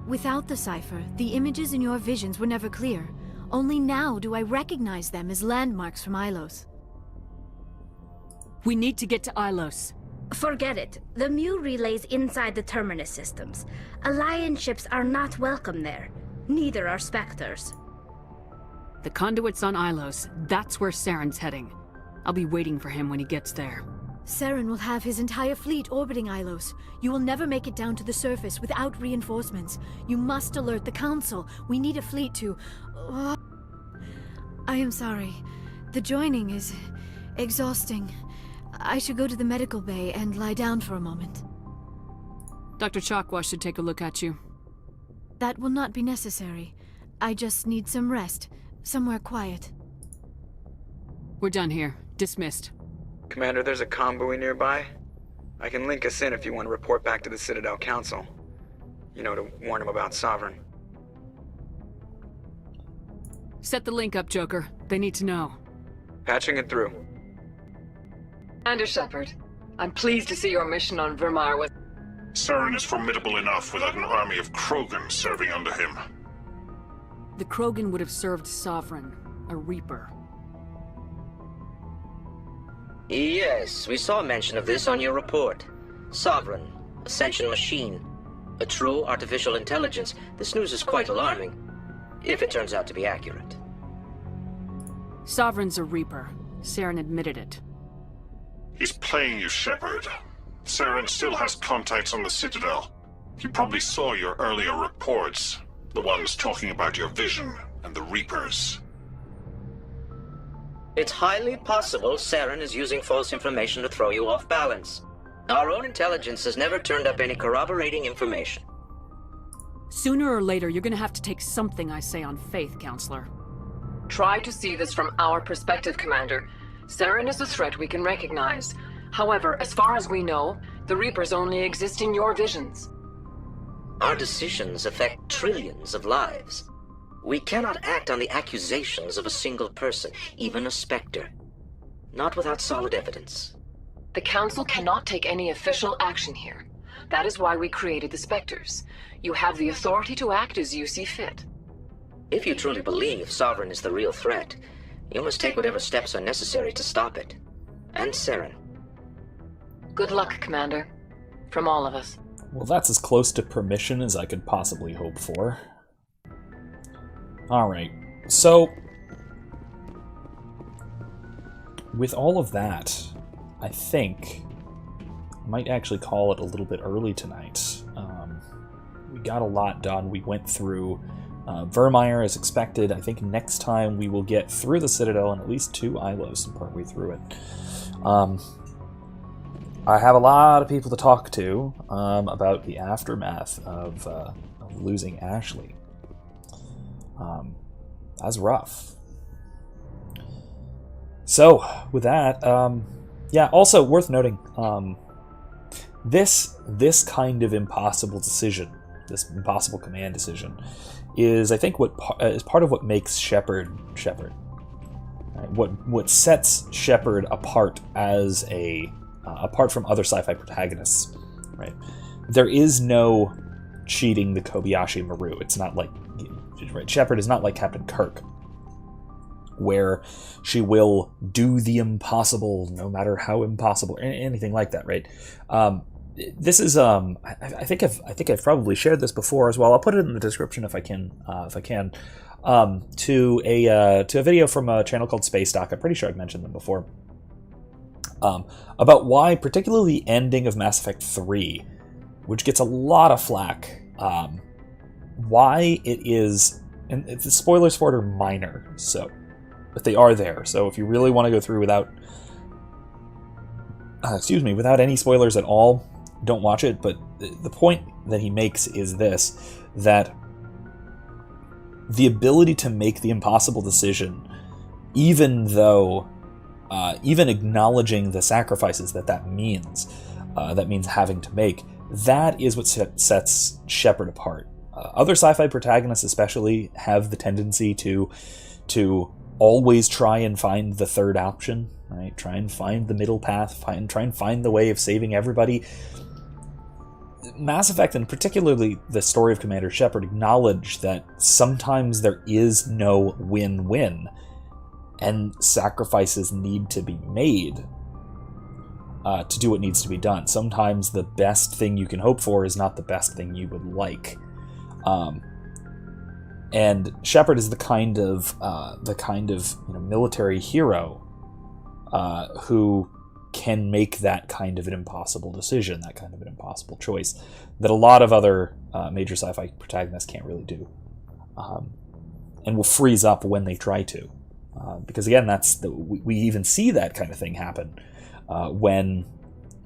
Without the cipher, the images in your visions were never clear. Only now do I recognize them as landmarks from Ilos. We need to get to Ilos. Forget it. The Mu relay's inside the Terminus systems. Alliance ships are not welcome there. Neither are Spectres. The conduit's on Ilos. That's where Saren's heading. I'll be waiting for him when he gets there. Saren will have his entire fleet orbiting Ilos. You will never make it down to the surface without reinforcements. You must alert the Council. We need a fleet to... I am sorry. The joining is exhausting. I should go to the medical bay and lie down for a moment. Dr. Chakwa should take a look at you. That will not be necessary. I just need some rest. Somewhere quiet. We're done here. Dismissed. Commander, there's a convoy nearby. I can link us in if you want to report back to the Citadel Council. You know, to warn them about Sovereign. Set the link up, Joker. They need to know. Patching it through. Commander Shepard, I'm pleased to see your mission on Vermire was... Saren is formidable enough without an army of Krogan serving under him. The Krogan would have served Sovereign, a Reaper. Yes, we saw mention of this on your report. Sovereign, Ascension machine, a true artificial intelligence. This news is quite alarming, if it turns out to be accurate. Sovereign's a Reaper. Saren admitted it. He's playing you, Shepard. Saren still has contacts on the Citadel. He probably saw your earlier reports, the ones talking about your vision and the Reapers. It's highly possible Saren is using false information to throw you off balance. Our own intelligence has never turned up any corroborating information. Sooner or later, you're gonna have to take something I say on faith, Counselor. Try to see this from our perspective, Commander. Saren is a threat we can recognize. However, as far as we know, the Reapers only exist in your visions. Our decisions affect trillions of lives. We cannot act on the accusations of a single person, even a Spectre. Not without solid evidence. The Council cannot take any official action here. That is why we created the Spectres. You have the authority to act as you see fit. If you truly believe Sovereign is the real threat, you must take whatever steps are necessary to stop it. And Saren. Good luck, Commander. From all of us. Well, that's as close to permission as I could possibly hope for. Alright, so with all of that, I think I might actually call it a little bit early tonight. We got a lot done. We went through Vermire as expected. I think next time we will get through the Citadel and at least 2 Ilos and partway through it. I have a lot of people to talk to about the aftermath of losing Ashley. That's rough. So, with that, yeah, also worth noting, this kind of impossible decision, this impossible command decision, is, I think, is part of what makes Shepard. Right? What sets Shepard apart as apart from other sci-fi protagonists, right? There is no cheating the Kobayashi Maru. It's not like, right? Shepard is not like Captain Kirk, where she will do the impossible, no matter how impossible, or anything like that, right? This is, I think I've probably shared this before as well. I'll put it in the description if I can, to a video from a channel called Space Doc. I'm pretty sure I've mentioned them before. About why, particularly the ending of Mass Effect 3, which gets a lot of flack, why it is, and the spoilers for it are minor, but they are there. So if you really want to go through without any spoilers at all, don't watch it. But the point that he makes is this, that the ability to make the impossible decision, even acknowledging the sacrifices that means having to make, that is what sets Shepard apart. Other sci-fi protagonists especially have the tendency to always try and find the third option, right? Try and find the middle path, try and find the way of saving everybody. Mass Effect, and particularly the story of Commander Shepard, acknowledge that sometimes there is no win-win, and sacrifices need to be made to do what needs to be done. Sometimes the best thing you can hope for is not the best thing you would like. And Shepard is the kind of military hero who can make that kind of an impossible decision, that kind of an impossible choice, that a lot of other major sci-fi protagonists can't really do, and will freeze up when they try to. Because again, we even see that kind of thing happen when,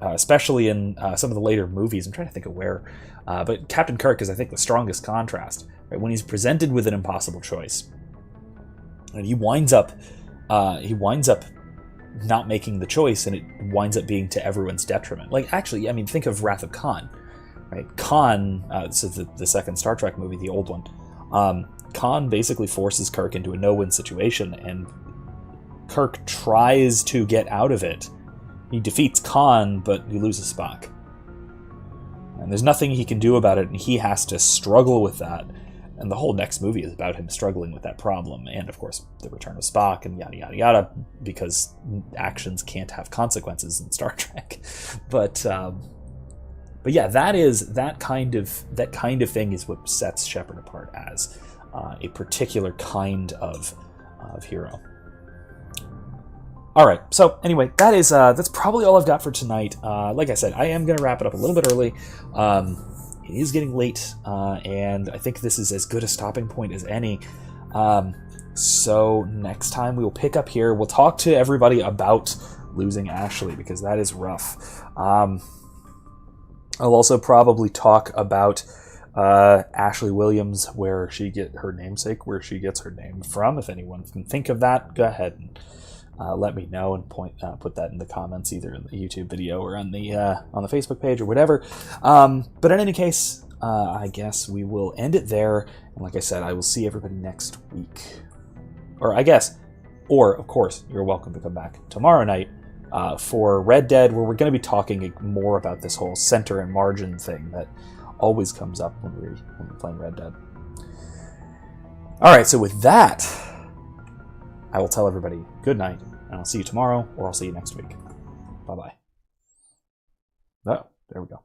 especially in some of the later movies. I'm trying to think of where, but Captain Kirk is, I think, the strongest contrast. Right? When he's presented with an impossible choice, and he winds up not making the choice, and it winds up being to everyone's detriment. Like, actually, I mean, think of Wrath of Khan, right? Khan, this is the second Star Trek movie, the old one. Khan basically forces Kirk into a no-win situation, and Kirk tries to get out of it. He defeats Khan, but he loses Spock. And there's nothing he can do about it, and he has to struggle with that. And the whole next movie is about him struggling with that problem. And, of course, the return of Spock and yada, yada, yada, because actions can't have consequences in Star Trek. But yeah, that kind of thing is what sets Shepard apart as a particular kind of hero. All right. So anyway, that's probably all I've got for tonight. Like I said, I am going to wrap it up a little bit early. It is getting late, and I think this is as good a stopping point as any. So next time we will pick up here. We'll talk to everybody about losing Ashley, because that is rough. I'll also probably talk about Ashley Williams, where she gets her name from. If anyone can think of that, go ahead and let me know and put that in the comments, either in the YouTube video or on the Facebook page or whatever. But in any case, I guess we will end it there. And like I said, I will see everybody next week. Or, of course, you're welcome to come back tomorrow night for Red Dead, where we're going to be talking more about this whole center and margin thing that always comes up when we're playing Red Dead. All right, so with that, I will tell everybody good night, and I'll see you tomorrow, or I'll see you next week. Bye-bye. Oh, there we go.